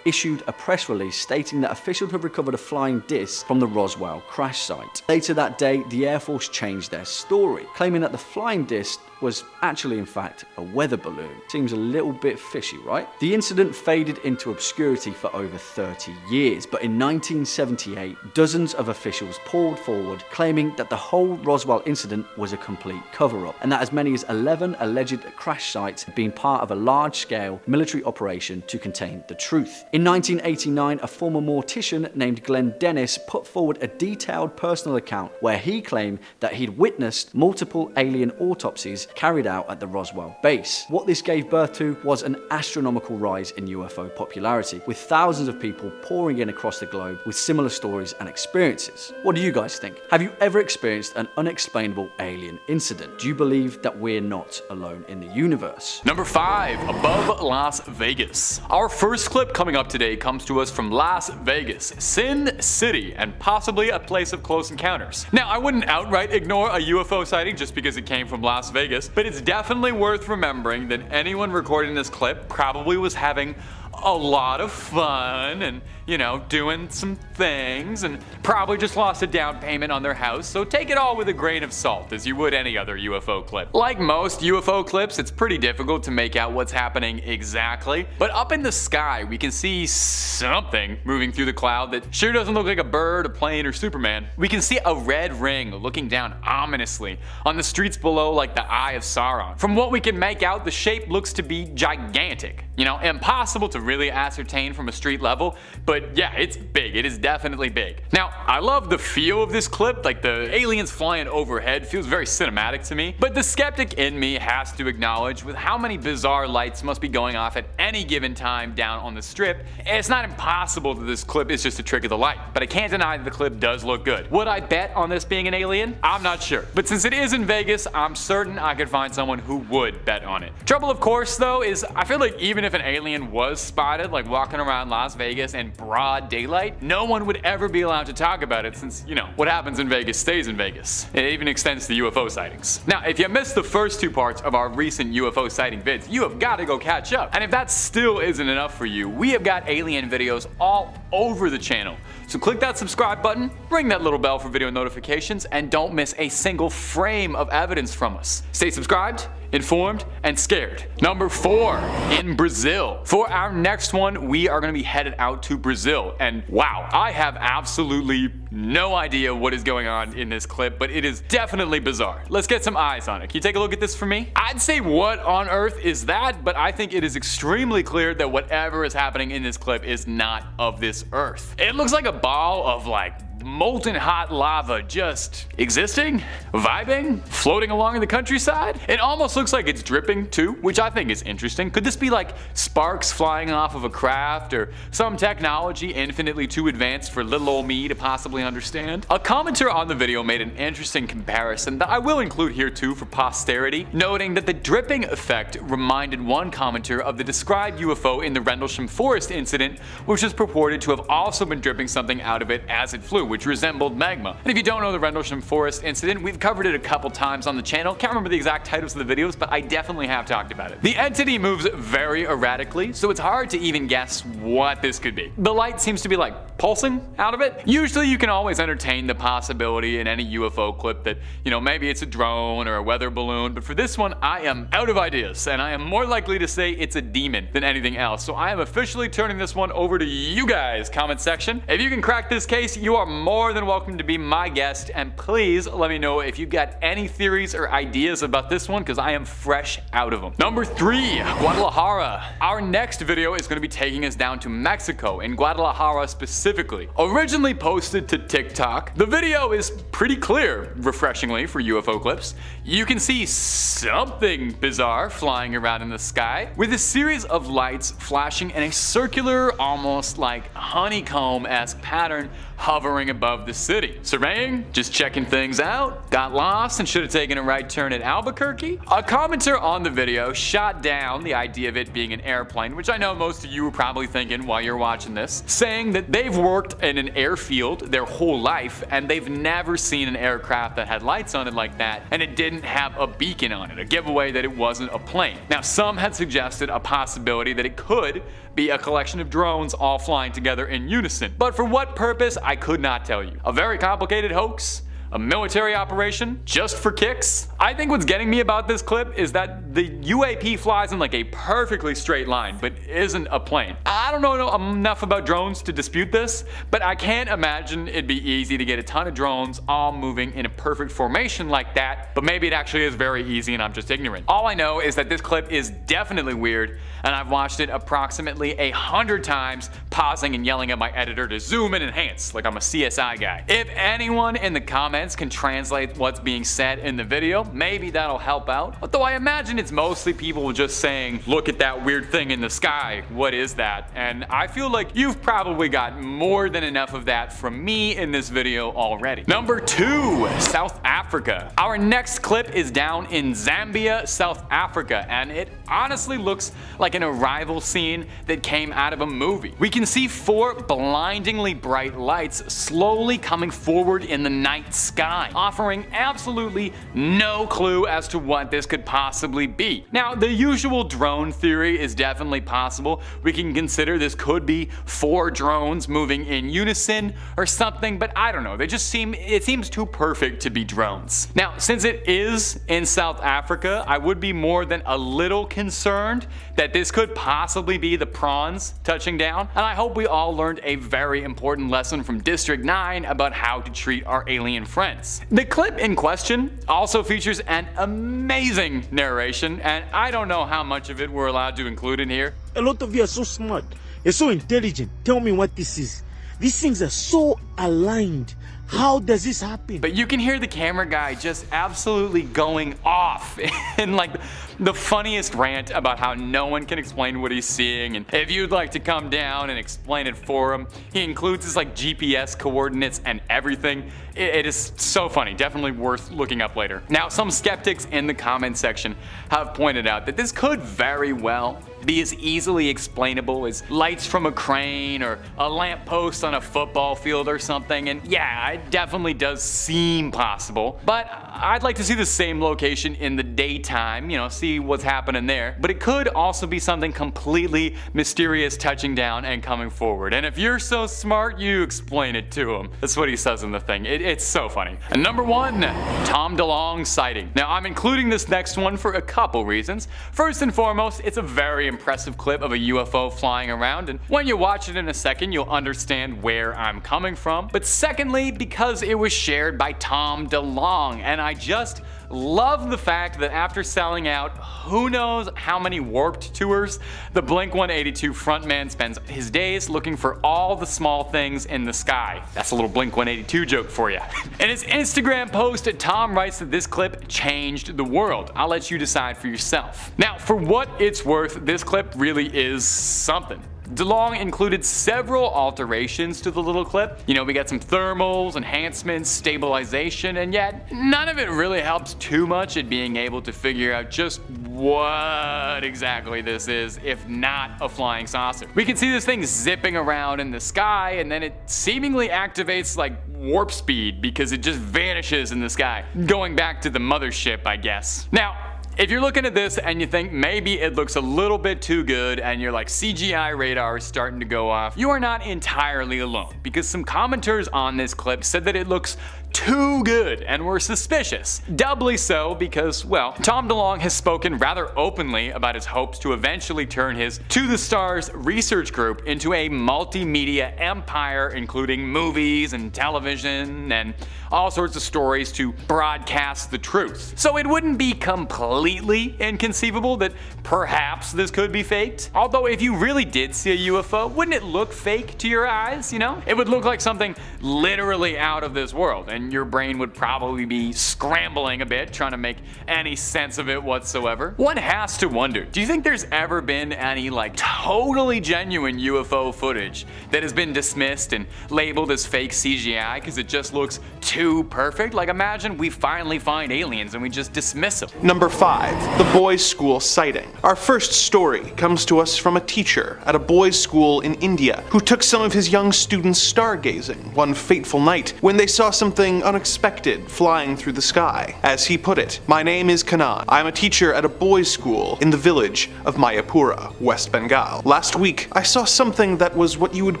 issued a press release stating that officials had recovered a flying disc from the Roswell crash site. Later that day, the Air Force changed their story, claiming that the flying disc was actually in fact a weather balloon. Seems a little bit fishy, right? The incident faded into obscurity for over 30 years, but in 1978, dozens of officials poured forward claiming that the whole Roswell incident was a complete cover-up, and that as many as 11 alleged crash sites had been part of a large-scale military operation to contain the truth. In 1989, a former mortician named Glenn Dennis put forward a detailed personal account where he claimed that he'd witnessed multiple alien autopsies carried out at the Roswell base. What this gave birth to was an astronomical rise in UFO popularity, with thousands of people pouring in across the globe with similar stories and experiences. What do you guys think? Have you ever experienced an unexplainable alien incident? Do you believe that we're not alone in the universe?
Number 5, above Las Vegas. Our first clip coming up today comes to us from Las Vegas, Sin City, and possibly a place of close encounters. Now, I wouldn't outright ignore a UFO sighting just because it came from Las Vegas, but it's definitely worth remembering that anyone recording this clip probably was having a lot of fun and, you know, doing some things, and probably just lost a down payment on their house, so take it all with a grain of salt as you would any other UFO clip. Like most UFO clips, it's pretty difficult to make out what's happening exactly, but up in the sky we can see something moving through the cloud that sure doesn't look like a bird, a plane, or Superman. We can see a red ring looking down ominously on the streets below like the Eye of Sauron. From what we can make out, the shape looks to be gigantic. You know, impossible to really ascertain from a street level, but yeah, it's big. It is definitely big. Now, I love the feel of this clip, like the aliens flying overhead feels very cinematic to me, but the skeptic in me has to acknowledge with how many bizarre lights must be going off at any given time down on the strip, it's not impossible that this clip is just a trick of the light, but I can't deny that the clip does look good. Would I bet on this being an alien? I'm not sure, but since it is in Vegas, I'm certain I could find someone who would bet on it. Trouble, of course, though, is I feel like even if an alien was spotted, like walking around Las Vegas in broad daylight, no one would ever be allowed to talk about it since, you know, what happens in Vegas stays in Vegas. It even extends to UFO sightings. Now, if you missed the first 2 parts of our recent UFO sighting vids, you have got to go catch up. And if that still isn't enough for you, we have got alien videos all over the channel. So click that subscribe button, ring that little bell for video notifications, and don't miss a single frame of evidence from us. Stay subscribed, informed, and scared. Number 4, in Brazil. For our next one, we are going to be headed out to Brazil, and wow, I have absolutely no idea what is going on in this clip, but it is definitely bizarre. Let's get some eyes on it. Can you take a look at this for me? I'd say what on earth is that, but I think it is extremely clear that whatever is happening in this clip is not of this earth. It looks like a ball of like molten hot lava just existing, vibing, floating along in the countryside. It almost looks like it's dripping too, which I think is interesting. Could this be like sparks flying off of a craft or some technology infinitely too advanced for little old me to possibly understand? A commenter on the video made an interesting comparison that I will include here too for posterity, noting that the dripping effect reminded one commenter of the described UFO in the Rendlesham Forest incident, which was purported to have also been dripping something out of it as it flew, which resembled magma. And if you don't know the Rendlesham Forest incident, we've covered it a couple times on the channel. Can't remember the exact titles of the videos, but I definitely have talked about it. The entity moves very erratically, so it's hard to even guess what this could be. The light seems to be like pulsing out of it. Usually you can always entertain the possibility in any UFO clip that, you know, maybe it's a drone or a weather balloon, but for this one I am out of ideas, and I am more likely to say it's a demon than anything else. So I am officially turning this one over to you guys, comment section. If you can crack this case, you are more than welcome to be my guest, and please let me know if you got any theories or ideas about this one, because I am fresh out of them. Number 3, Guadalajara. Our next video is going to be taking us down to Mexico, in Guadalajara specifically. Originally posted to TikTok, the video is pretty clear, refreshingly for UFO clips. You can see something bizarre flying around in the sky, with a series of lights flashing in a circular, almost like honeycomb-esque pattern hovering above the city. Surveying? Just checking things out? Got lost and should have taken a right turn at Albuquerque? A commenter on the video shot down the idea of it being an airplane, which I know most of you were probably thinking while you're watching this, saying that they've worked in an airfield their whole life and they've never seen an aircraft that had lights on it like that, and it didn't have a beacon on it, a giveaway that it wasn't a plane. Now, some had suggested a possibility that it could be a collection of drones all flying together in unison, but for what purpose I could not tell you. A very complicated hoax? A military operation just for kicks? I think what's getting me about this clip is that the UAP flies in like a perfectly straight line, but isn't a plane. I don't know enough about drones to dispute this, but I can't imagine it'd be easy to get a ton of drones all moving in a perfect formation like that, but maybe it actually is very easy and I'm just ignorant. All I know is that this clip is definitely weird, and I've watched it approximately 100 times, pausing and yelling at my editor to zoom and enhance like I'm a CSI guy. If anyone in the comments can translate what's being said in the video, maybe that'll help out. Although I imagine it's mostly people just saying, look at that weird thing in the sky, what is that? And I feel like you've probably got more than enough of that from me in this video already. Number 2, South Africa. Our next clip is down in Zambia, South Africa, and it honestly looks like an arrival scene that came out of a movie. We can see 4 blindingly bright lights slowly coming forward in the night sky, offering absolutely no clue as to what this could possibly be. Now, the usual drone theory is definitely possible. We can consider this could be 4 drones moving in unison or something, but I don't know. It seems too perfect to be drones. Now, since it is in South Africa, I would be more than a little concerned that this could possibly be the prawns touching down, and I hope we all learned a very important lesson from District 9 about how to treat our alien friends. The clip in question also features an amazing narration, and I don't know how much of it we're allowed to include in here.
A lot of you are so smart. You're so intelligent. Tell me what this is. These things are so aligned. How does this happen?
But you can hear the camera guy just absolutely going off in like the funniest rant about how no one can explain what he's seeing, and if you'd like to come down and explain it for him, he includes his like GPS coordinates and everything. It is so funny, definitely worth looking up later. Now, some skeptics in the comment section have pointed out that this could very well be as easily explainable as lights from a crane or a lamppost on a football field or something, and yeah, it definitely does seem possible, but I'd like to see the same location in the daytime, you know, see what's happening there. But it could also be something completely mysterious touching down and coming forward, and if you're so smart, you explain it to him. That's what he says in the thing. It It's so funny. And number 1, Tom DeLonge sighting. Now I'm including this next one for a couple reasons. First and foremost, it's a very impressive clip of a UFO flying around, and when you watch it in a second, you'll understand where I'm coming from. But secondly, because it was shared by Tom DeLonge, and I just love the fact that after selling out who knows how many Warped tours, the Blink-182 frontman spends his days looking for all the small things in the sky. That's a little Blink-182 joke for you. In his Instagram post, Tom writes that this clip changed the world. I'll let you decide for yourself. Now, for what it's worth, this clip really is something. DeLonge included several alterations to the little clip. You know, we got some thermals, enhancements, stabilization, and yet none of it really helps too much at being able to figure out just what exactly this is, if not a flying saucer. We can see this thing zipping around in the sky, and then it seemingly activates like warp speed because it just vanishes in the sky, going back to the mothership, I guess. Now, if you're looking at this and you think maybe it looks a little bit too good and you're like CGI radar is starting to go off, you are not entirely alone, because some commenters on this clip said that it looks too good and were suspicious. Doubly so because, well, Tom DeLonge has spoken rather openly about his hopes to eventually turn his To the Stars research group into a multimedia empire, including movies and television and all sorts of stories to broadcast the truth. So it wouldn't be completely inconceivable that perhaps this could be faked. Although if you really did see a UFO, wouldn't it look fake to your eyes, you know? It would look like something literally out of this world, and your brain would probably be scrambling a bit trying to make any sense of it whatsoever. One has to wonder, do you think there's ever been any like totally genuine UFO footage that has been dismissed and labeled as fake CGI because it just looks too perfect? Like, imagine we finally find aliens and we just dismiss them.
Number 5, the boys' school sighting. Our first story comes to us from a teacher at a boys' school in India who took some of his young students stargazing one fateful night when they saw something unexpected flying through the sky. As he put it, "My name is Kanan. I'm a teacher at a boys' school in the village of Mayapura, West Bengal. Last week, I saw something that was what you would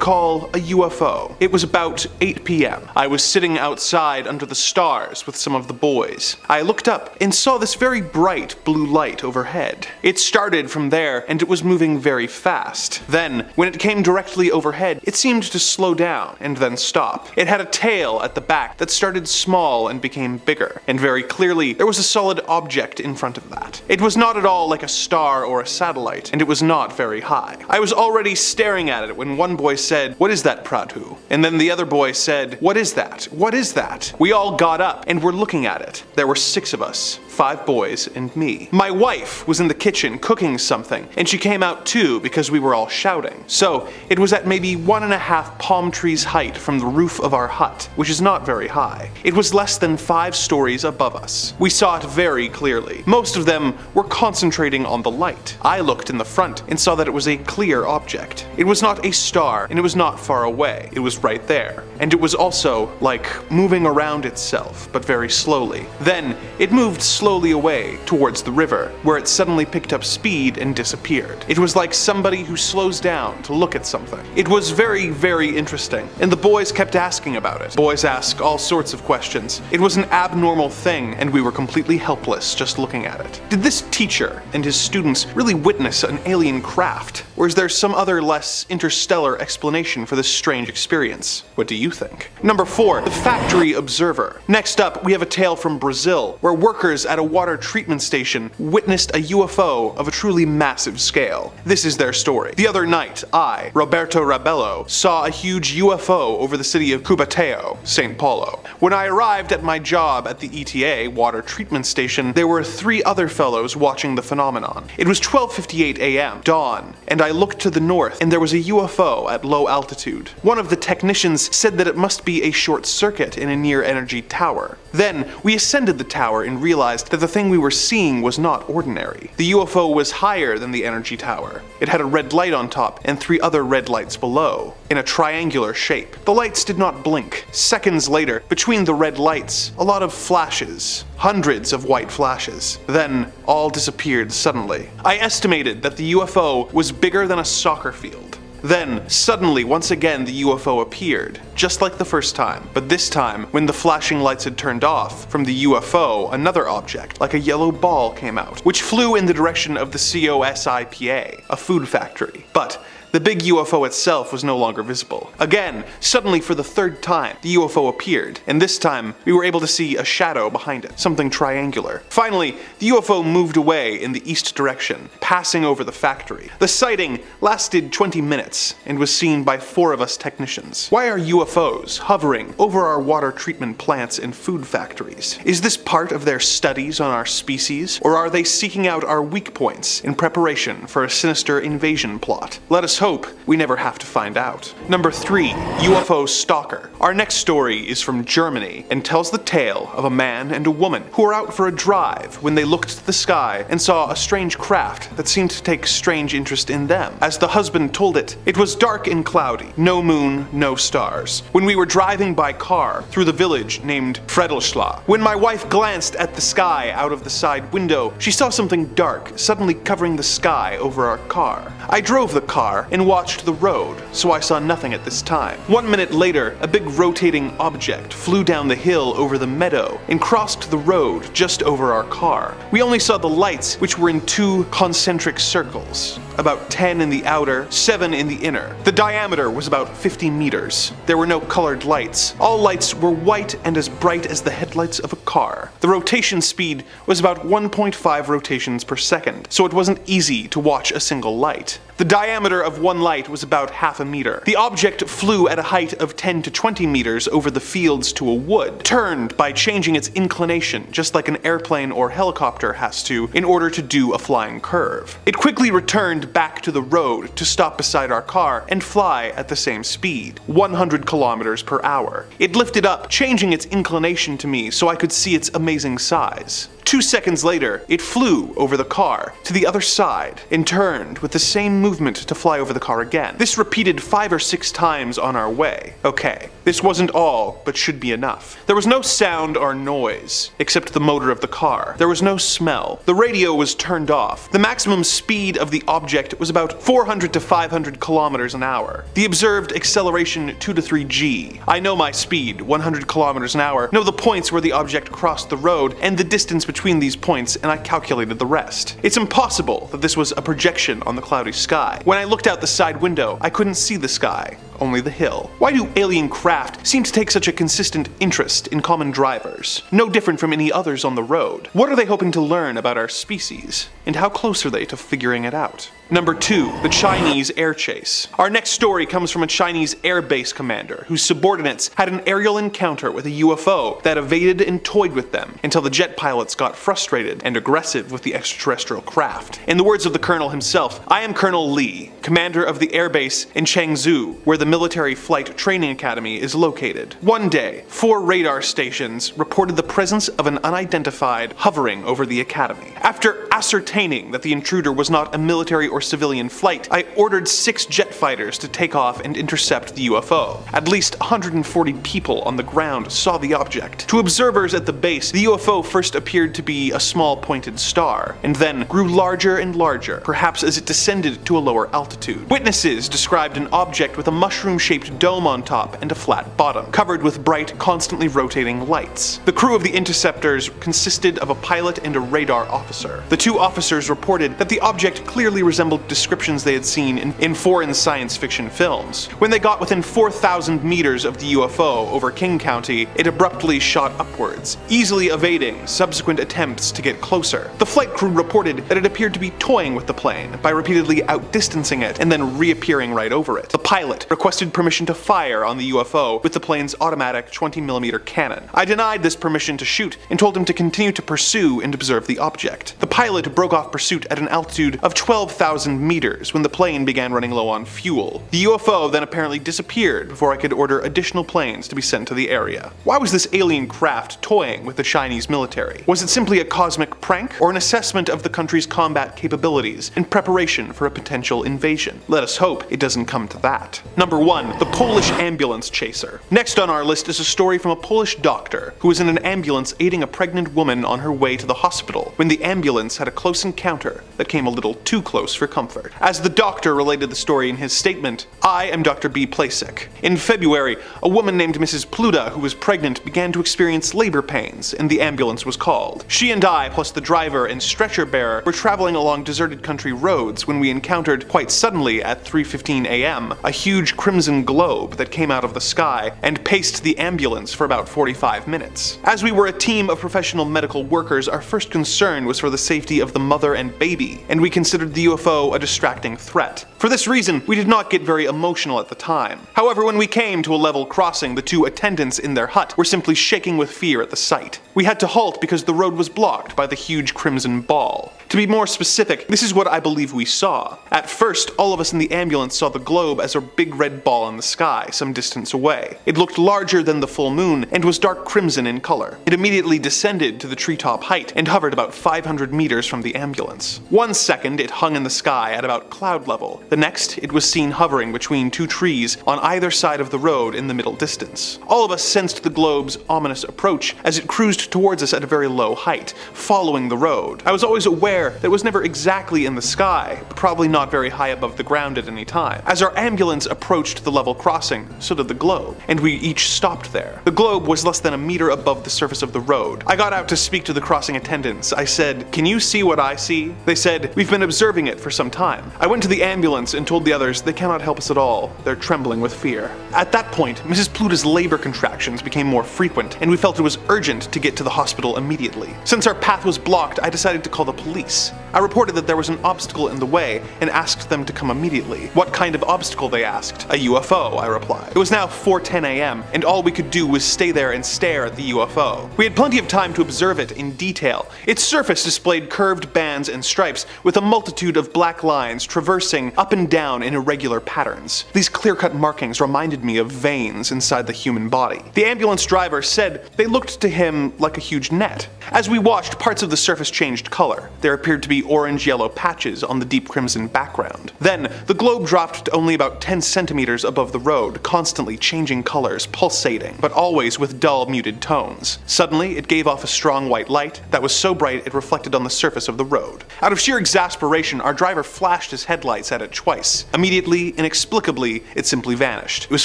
call a UFO. It was about 8 p.m. I was sitting outside under the stars with some of the boys. I looked up and saw this very bright blue light overhead. It started from there and it was moving very fast. Then, when it came directly overhead, it seemed to slow down and then stop. It had a tail at the back that started small and became bigger, and very clearly there was a solid object in front of that. It was not at all like a star or a satellite, and it was not very high. I was already staring at it when one boy said, 'What is that, Pradhu?' And then the other boy said, 'What is that? What is that?' We all got up and were looking at it. There were 6 of us. 5 boys and me. My wife was in the kitchen cooking something, and she came out too because we were all shouting. So it was at maybe 1.5 palm trees height from the roof of our hut, which is not very high. It was less than 5 stories above us. We saw it very clearly. Most of them were concentrating on the light. I looked in the front and saw that it was a clear object. It was not a star, and it was not far away. It was right there. And it was also, like, moving around itself, but very slowly. Then it moved slowly away towards the river, where it suddenly picked up speed and disappeared. It was like somebody who slows down to look at something. It was very, very interesting, and the boys kept asking about it. Boys ask all sorts of questions. It was an abnormal thing, and we were completely helpless just looking at it. Did this teacher and his students really witness an alien craft? Or is there some other less interstellar explanation for this strange experience? What do you think? Number 4, the factory observer. Next up, we have a tale from Brazil, where workers at a water treatment station witnessed a UFO of a truly massive scale. This is their story. The other night, I, Roberto Rabello, saw a huge UFO over the city of Cubateo, São Paulo. When I arrived at my job at the ETA water treatment station, there were 3 other fellows watching the phenomenon. It was 12:58 a.m., dawn, and I looked to the north, and there was a UFO at low altitude. One of the technicians said that it must be a short circuit in a near-energy tower. Then, we ascended the tower and realized that the thing we were seeing was not ordinary. The UFO was higher than the energy tower. It had a red light on top and 3 other red lights below, in a triangular shape. The lights did not blink. Seconds later, between the red lights, a lot of flashes. Hundreds of white flashes. Then, all disappeared suddenly. I estimated that the UFO was bigger than a soccer field. Then, suddenly, once again, the UFO appeared, just like the first time. But this time, when the flashing lights had turned off, from the UFO, another object, like a yellow ball, came out, which flew in the direction of the COSIPA, a food factory. But the big UFO itself was no longer visible. Again, suddenly for the third time, the UFO appeared, and this time we were able to see a shadow behind it, something triangular. Finally, the UFO moved away in the east direction, passing over the factory. The sighting lasted 20 minutes and was seen by 4 of us technicians. Why are UFOs hovering over our water treatment plants and food factories? Is this part of their studies on our species, or are they seeking out our weak points in preparation for a sinister invasion plot? Let us hope we never have to find out. Number 3. UFO Stalker. Our next story is from Germany and tells the tale of a man and a woman who were out for a drive when they looked to the sky and saw a strange craft that seemed to take strange interest in them. As the husband told it, it was dark and cloudy, no moon, no stars. When we were driving by car through the village named Fredelschla, when my wife glanced at the sky out of the side window, she saw something dark suddenly covering the sky over our car. I drove the car and watched the road, so I saw nothing at this time. 1 minute later, a big rotating object flew down the hill over the meadow and crossed the road just over our car. We only saw the lights, which were in 2 concentric circles, about 10 in the outer, 7 in the inner. The diameter was about 50 meters. There were no colored lights. All lights were white and as bright as the headlights of a car. The rotation speed was about 1.5 rotations per second, so it wasn't easy to watch a single light. The diameter of one light was about half a meter. The object flew at a height of 10 to 20 meters over the fields to a wood, turned by changing its inclination, just like an airplane or helicopter has to, in order to do a flying curve. It quickly returned back to the road to stop beside our car and fly at the same speed, 100 kilometers per hour. It lifted up, changing its inclination to me so I could see its amazing size. 2 seconds later, it flew over the car to the other side and turned with the same movement to fly over the car again. This repeated 5 or 6 times on our way. Okay, this wasn't all, but should be enough. There was no sound or noise, except the motor of the car. There was no smell. The radio was turned off. The maximum speed of the object was about 400 to 500 kilometers an hour. The observed acceleration 2 to 3 G. I know my speed, 100 kilometers an hour, know the points where the object crossed the road and the distance between these points, and I calculated the rest. It's impossible that this was a projection on the cloudy sky. When I looked out the side window, I couldn't see the sky, only the hill. Why do alien craft seem to take such a consistent interest in common drivers? No different from any others on the road. What are they hoping to learn about our species? And how close are they to figuring it out? Number 2, the Chinese air chase. Our next story comes from a Chinese air base commander whose subordinates had an aerial encounter with a UFO that evaded and toyed with them until the jet pilots got frustrated and aggressive with the extraterrestrial craft. In the words of the colonel himself, "I am Colonel Li, commander of the air base in Changzhou, where the military flight training academy is located. One day, 4 radar stations reported the presence of an unidentified hovering over the academy. After ascertaining that the intruder was not a military or civilian flight, I ordered 6 jet fighters to take off and intercept the UFO. At least 140 people on the ground saw the object. To observers at the base, the UFO first appeared to be a small pointed star, and then grew larger and larger, perhaps as it descended to a lower altitude. Witnesses described an object with a mushroom-shaped dome on top and a flat bottom, covered with bright, constantly rotating lights. The crew of the interceptors consisted of a pilot and a radar officer. The 2 officers reported that the object clearly resembled descriptions they had seen in foreign science fiction films. When they got within 4,000 meters of the UFO over King County, it abruptly shot upwards, easily evading subsequent attempts to get closer. The flight crew reported that it appeared to be toying with the plane by repeatedly outdistancing it and then reappearing right over it. The pilot requested permission to fire on the UFO with the plane's automatic 20mm cannon. I denied this permission to shoot and told him to continue to pursue and observe the object. The pilot broke off pursuit at an altitude of 12,000 meters when the plane began running low on fuel. The UFO then apparently disappeared before I could order additional planes to be sent to the area. Why was this alien craft toying with the Chinese military? Was it simply a cosmic prank, or an assessment of the country's combat capabilities in preparation for a potential invasion? Let us hope it doesn't come to that. Number 1, the Polish ambulance chaser. Next on our list is a story from a Polish doctor who was in an ambulance aiding a pregnant woman on her way to the hospital when the ambulance had had a close encounter that came a little too close for comfort. As the doctor related the story in his statement, "I am Dr. B. Plasek. In February, a woman named Mrs. Pluta, who was pregnant, began to experience labor pains, and the ambulance was called. She and I, plus the driver and stretcher bearer, were traveling along deserted country roads when we encountered, quite suddenly at 3:15 a.m., a huge crimson globe that came out of the sky and paced the ambulance for about 45 minutes. As we were a team of professional medical workers, our first concern was for the safety of the mother and baby, and we considered the UFO a distracting threat. For this reason, we did not get very emotional at the time. However, when we came to a level crossing, the two attendants in their hut were simply shaking with fear at the sight. We had to halt because the road was blocked by the huge crimson ball. To be more specific, this is what I believe we saw. At first, all of us in the ambulance saw the globe as a big red ball in the sky, some distance away. It looked larger than the full moon and was dark crimson in color. It immediately descended to the treetop height and hovered about 500 meters from the ambulance. 1 second, it hung in the sky at about cloud level. The next, it was seen hovering between two trees on either side of the road in the middle distance. All of us sensed the globe's ominous approach as it cruised towards us at a very low height, following the road. I was always aware that it was never exactly in the sky, but probably not very high above the ground at any time. As our ambulance approached the level crossing, so did the globe, and we each stopped there. The globe was less than a meter above the surface of the road. I got out to speak to the crossing attendants. I said, "Can you see what I see?" They said, "We've been observing it for some time." I went to the ambulance and told the others they cannot help us at all. They're trembling with fear. At that point, Mrs. Pluta's labor contractions became more frequent, and we felt it was urgent to get to the hospital immediately. Since our path was blocked, I decided to call the police. I reported that there was an obstacle in the way and asked them to come immediately. What kind of obstacle, they asked. "A UFO, I replied. It was now 4:10 a.m., and all we could do was stay there and stare at the UFO. We had plenty of time to observe it in detail. Its surface displayed curved bands and stripes with a multitude of black lines traversing up and down in irregular patterns. These clear-cut markings reminded me of veins inside the human body. The ambulance driver said they looked to him like a huge net. As we watched, parts of the surface changed color. There appeared to be orange-yellow patches on the deep crimson background. Then, the globe dropped to only about 10 centimeters above the road, constantly changing colors, pulsating, but always with dull, muted tones. Suddenly, it gave off a strong white light that was so bright it reflected on the surface of the road. Out of sheer exasperation, our driver flashed his headlights at it twice. Immediately, inexplicably, it simply vanished. It was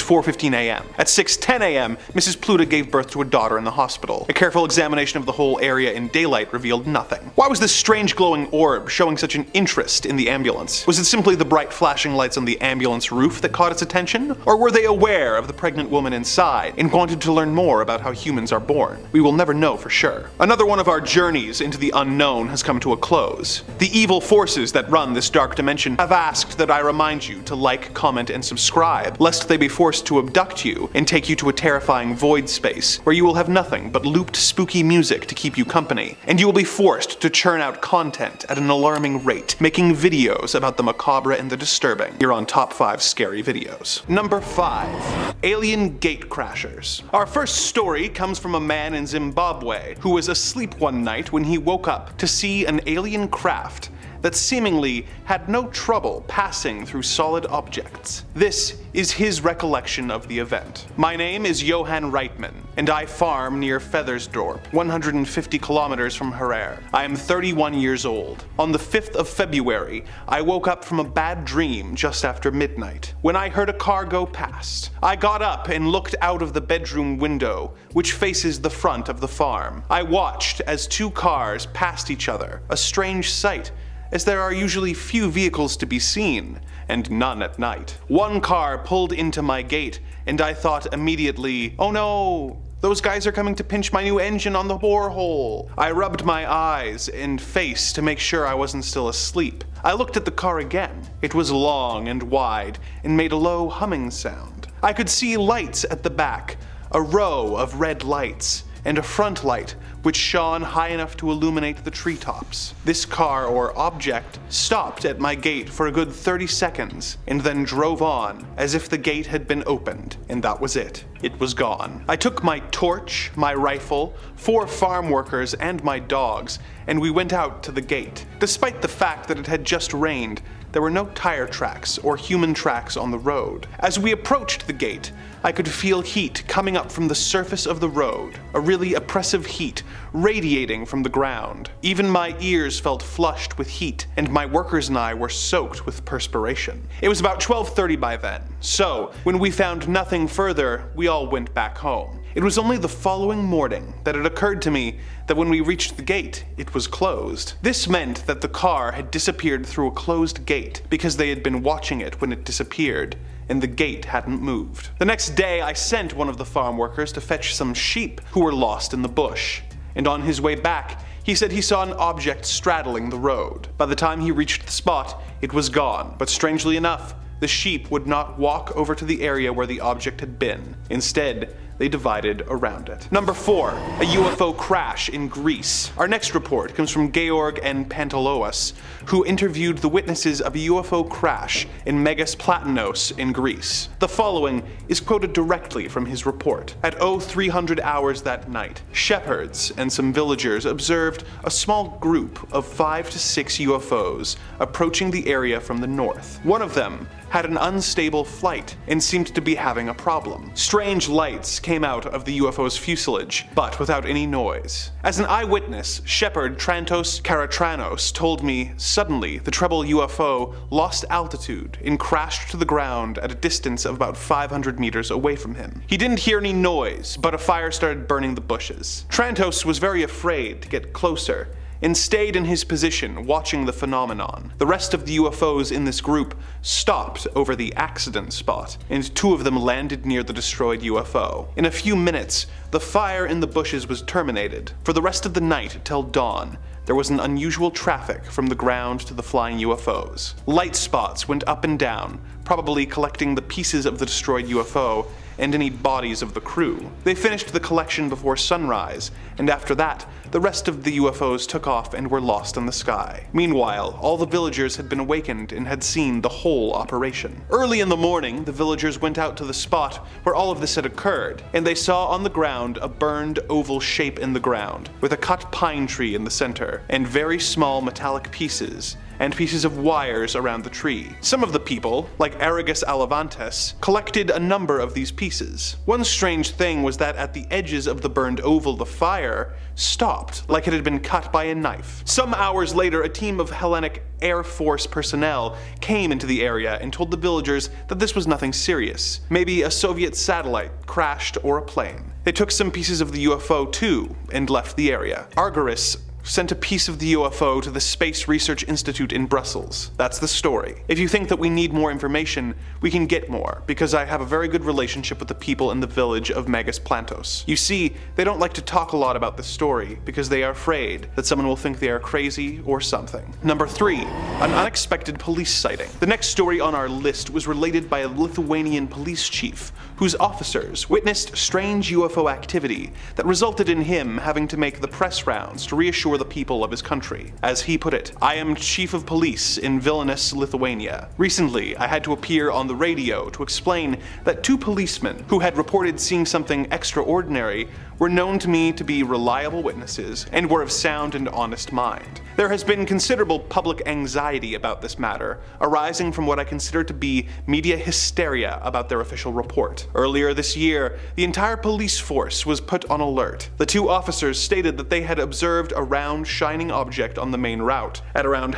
4:15 a.m. At 6:10 a.m., Mrs. Pluta gave birth to a daughter in the hospital. A careful examination of the whole area in daylight revealed nothing. Why was this strange glowing orb showing such an interest in the ambulance? Was it simply the bright flashing lights on the ambulance roof that caught its attention? Or were they aware of the pregnant woman inside and wanted to learn more about how humans are born? We will never know for sure. Another one of our journeys into the unknown has come to a close. The evil forces that run this dark dimension have asked that I remind you to like, comment, and subscribe, lest they be forced to abduct you and take you to a terrifying void space where you will have nothing but looped spooky music to keep you company, and you will be forced to churn out content at an alarming rate, making videos about the macabre and the disturbing. You're on Top 5 Scary Videos. Number 5. Alien Gate Crashers. Our first story comes from a man in Zimbabwe who was asleep one night when he woke up to see an alien craft that seemingly had no trouble passing through solid objects. This is his recollection of the event. "My name is Johan Reitman, and I farm near Feathersdorp, 150 kilometers from Harar. I am 31 years old. On the 5th of February, I woke up from a bad dream just after midnight, when I heard a car go past. I got up and looked out of the bedroom window, which faces the front of the farm. I watched as two cars passed each other, a strange sight, as there are usually few vehicles to be seen, and none at night. One car pulled into my gate, and I thought immediately, oh no, those guys are coming to pinch my new engine on the borehole. I rubbed my eyes and face to make sure I wasn't still asleep. I looked at the car again. It was long and wide, and made a low humming sound. I could see lights at the back, a row of red lights, and a front light which shone high enough to illuminate the treetops. This car or object stopped at my gate for a good 30 seconds and then drove on as if the gate had been opened, and that was it. It was gone. I took my torch, my rifle, 4 farm workers, and my dogs, and we went out to the gate. Despite the fact that it had just rained, there were no tire tracks or human tracks on the road. As we approached the gate, I could feel heat coming up from the surface of the road, a really oppressive heat radiating from the ground. Even my ears felt flushed with heat, and my workers and I were soaked with perspiration. It was about 12:30 by then, so when we found nothing further, we all went back home. It was only the following morning that it occurred to me that when we reached the gate, it was closed. This meant that the car had disappeared through a closed gate because they had been watching it when it disappeared, and the gate hadn't moved. The next day, I sent one of the farm workers to fetch some sheep who were lost in the bush, and on his way back, he said he saw an object straddling the road. By the time he reached the spot, it was gone, but strangely enough, the sheep would not walk over to the area where the object had been. Instead, they divided around it. Number 4, a UFO crash in Greece. Our next report comes from Georg and Pantelos, who interviewed the witnesses of a UFO crash in Megas Platanos in Greece. The following is quoted directly from his report. At 0300 hours that night, shepherds and some villagers observed a small group of 5 to 6 UFOs approaching the area from the north. One of them had an unstable flight and seemed to be having a problem. Strange lights came out of the UFO's fuselage, but without any noise. As an eyewitness, shepherd Trantos Karatranos told me suddenly the treble UFO lost altitude and crashed to the ground at a distance of about 500 meters away from him. He didn't hear any noise, but a fire started burning the bushes. Trantos was very afraid to get closer and stayed in his position watching the phenomenon. The rest of the UFOs in this group stopped over the accident spot, and 2 of them landed near the destroyed UFO. In a few minutes, the fire in the bushes was terminated. For the rest of the night till dawn, there was an unusual traffic from the ground to the flying UFOs. Light spots went up and down, probably collecting the pieces of the destroyed UFO and any bodies of the crew. They finished the collection before sunrise, and after that, the rest of the UFOs took off and were lost in the sky. Meanwhile, all the villagers had been awakened and had seen the whole operation. Early in the morning, the villagers went out to the spot where all of this had occurred, and they saw on the ground a burned oval shape in the ground, with a cut pine tree in the center, and very small metallic pieces, and pieces of wires around the tree. Some of the people, like Aragus Alavantes, collected a number of these pieces. One strange thing was that at the edges of the burned oval, the fire stopped, like it had been cut by a knife. Some hours later, a team of Hellenic Air Force personnel came into the area and told the villagers that this was nothing serious. Maybe a Soviet satellite crashed or a plane. They took some pieces of the UFO too and left the area. Argyris sent a piece of the UFO to the Space Research Institute in Brussels. That's the story. If you think that we need more information, we can get more, because I have a very good relationship with the people in the village of Megas Plantos. You see, they don't like to talk a lot about this story, because they are afraid that someone will think they are crazy or something. Number 3, an unexpected police sighting. The next story on our list was related by a Lithuanian police chief, whose officers witnessed strange UFO activity that resulted in him having to make the press rounds to reassure the people of his country. As he put it, "I am chief of police in Vilnius, Lithuania. Recently, I had to appear on the radio to explain that 2 policemen who had reported seeing something extraordinary were known to me to be reliable witnesses and were of sound and honest mind. There has been considerable public anxiety about this matter, arising from what I consider to be media hysteria about their official report. Earlier this year, the entire police force was put on alert. The 2 officers stated that they had observed a round, shining object on the main route at around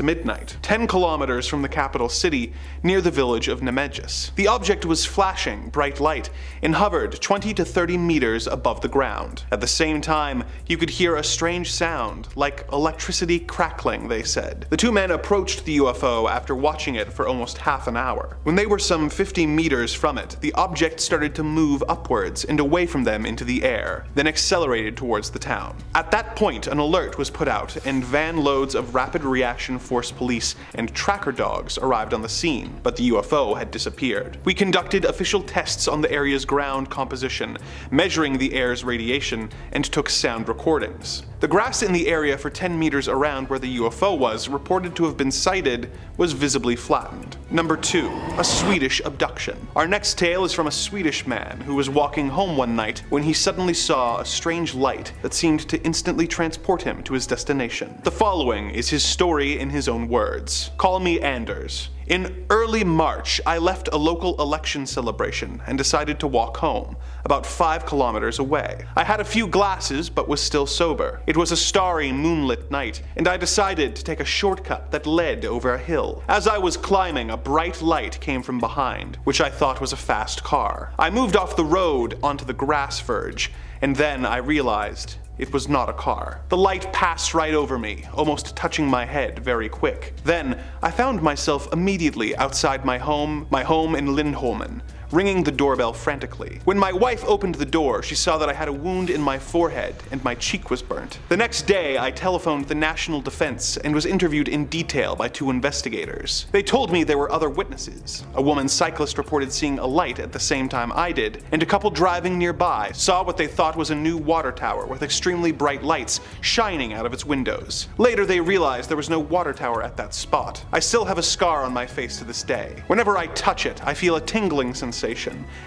midnight, 10 kilometers from the capital city, near the village of Nemegis. The object was flashing bright light and hovered 20 to 30 meters above the ground. At the same time, you could hear a strange sound, like electricity crackling, they said. The 2 men approached the UFO after watching it for almost half an hour. When they were some 50 meters from it, the object started to move upwards and away from them into the air, then accelerated towards the town. At that point, an alert was put out, and van loads of Rapid Reaction Force police and tracker dogs arrived on the scene, but the UFO had disappeared. We conducted official tests on the area's ground composition, measuring the air's radiation, and took sound recordings. The grass in the area for 10 meters around where the UFO was reported to have been sighted was visibly flattened. Number 2, a Swedish abduction. Our next tale is from a Swedish man who was walking home one night when he suddenly saw a strange light that seemed to instantly transport him to his destination. The following is his story in his own words. Call me Anders. In early March, I left a local election celebration and decided to walk home, about 5 kilometers away. I had a few glasses but was still sober. It was a starry, moonlit night, and I decided to take a shortcut that led over a hill. As I was climbing, a bright light came from behind, which I thought was a fast car. I moved off the road onto the grass verge, and then I realized it was not a car. The light passed right over me, almost touching my head very quick. Then, I found myself immediately outside my home in Lindholmen, ringing the doorbell frantically. When my wife opened the door, she saw that I had a wound in my forehead and my cheek was burnt. The next day, I telephoned the National Defense and was interviewed in detail by 2 investigators. They told me there were other witnesses. A woman cyclist reported seeing a light at the same time I did, and a couple driving nearby saw what they thought was a new water tower with extremely bright lights shining out of its windows. Later, they realized there was no water tower at that spot. I still have a scar on my face to this day. Whenever I touch it, I feel a tingling sensation,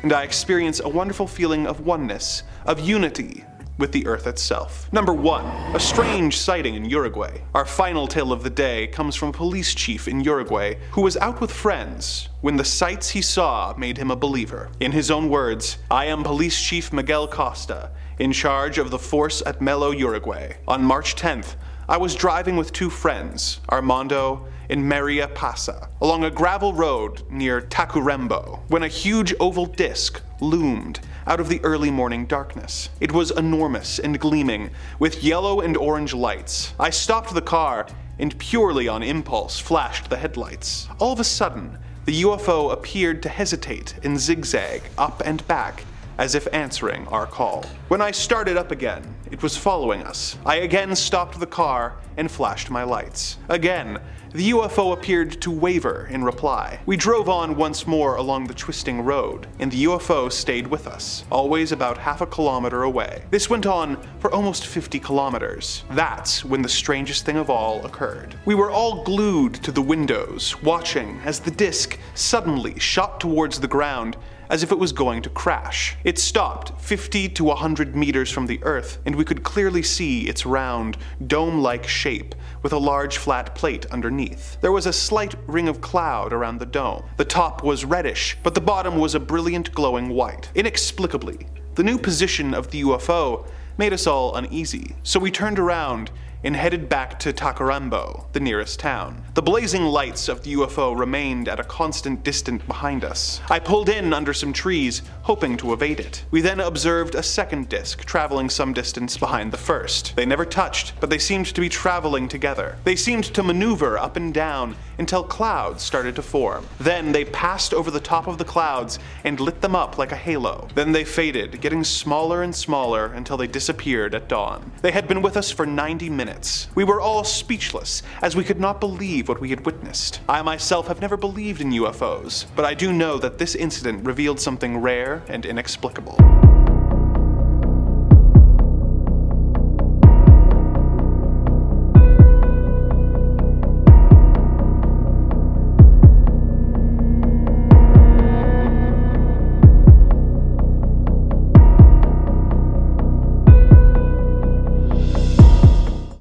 and I experience a wonderful feeling of oneness, of unity with the Earth itself. Number 1. A strange sighting in Uruguay. Our final tale of the day comes from a police chief in Uruguay who was out with friends when the sights he saw made him a believer. In his own words, "I am Police Chief Miguel Costa, in charge of the force at Melo, Uruguay. On March 10th, I was driving with 2 friends, Armando and Maria Pasa, along a gravel road near Tacuarembó, when a huge oval disc loomed out of the early morning darkness. It was enormous and gleaming, with yellow and orange lights. I stopped the car and purely on impulse flashed the headlights. All of a sudden, the UFO appeared to hesitate and zigzag up and back, as if answering our call. When I started up again, it was following us. I again stopped the car and flashed my lights. Again, the UFO appeared to waver in reply. We drove on once more along the twisting road, and the UFO stayed with us, always about half a kilometer away. This went on for almost 50 kilometers. That's when the strangest thing of all occurred. We were all glued to the windows, watching as the disc suddenly shot towards the ground as if it was going to crash. It stopped 50 to 100 meters from the Earth, and we could clearly see its round, dome-like shape with a large flat plate underneath. There was a slight ring of cloud around the dome. The top was reddish, but the bottom was a brilliant glowing white. Inexplicably, the new position of the UFO made us all uneasy, so we turned around and headed back to Tacuarembó, the nearest town. The blazing lights of the UFO remained at a constant distance behind us. I pulled in under some trees, hoping to evade it. We then observed a second disc traveling some distance behind the first. They never touched, but they seemed to be traveling together. They seemed to maneuver up and down until clouds started to form. Then they passed over the top of the clouds and lit them up like a halo. Then they faded, getting smaller and smaller until they disappeared at dawn. They had been with us for 90 minutes. We were all speechless, as we could not believe what we had witnessed. I myself have never believed in UFOs, but I do know that this incident revealed something rare and inexplicable.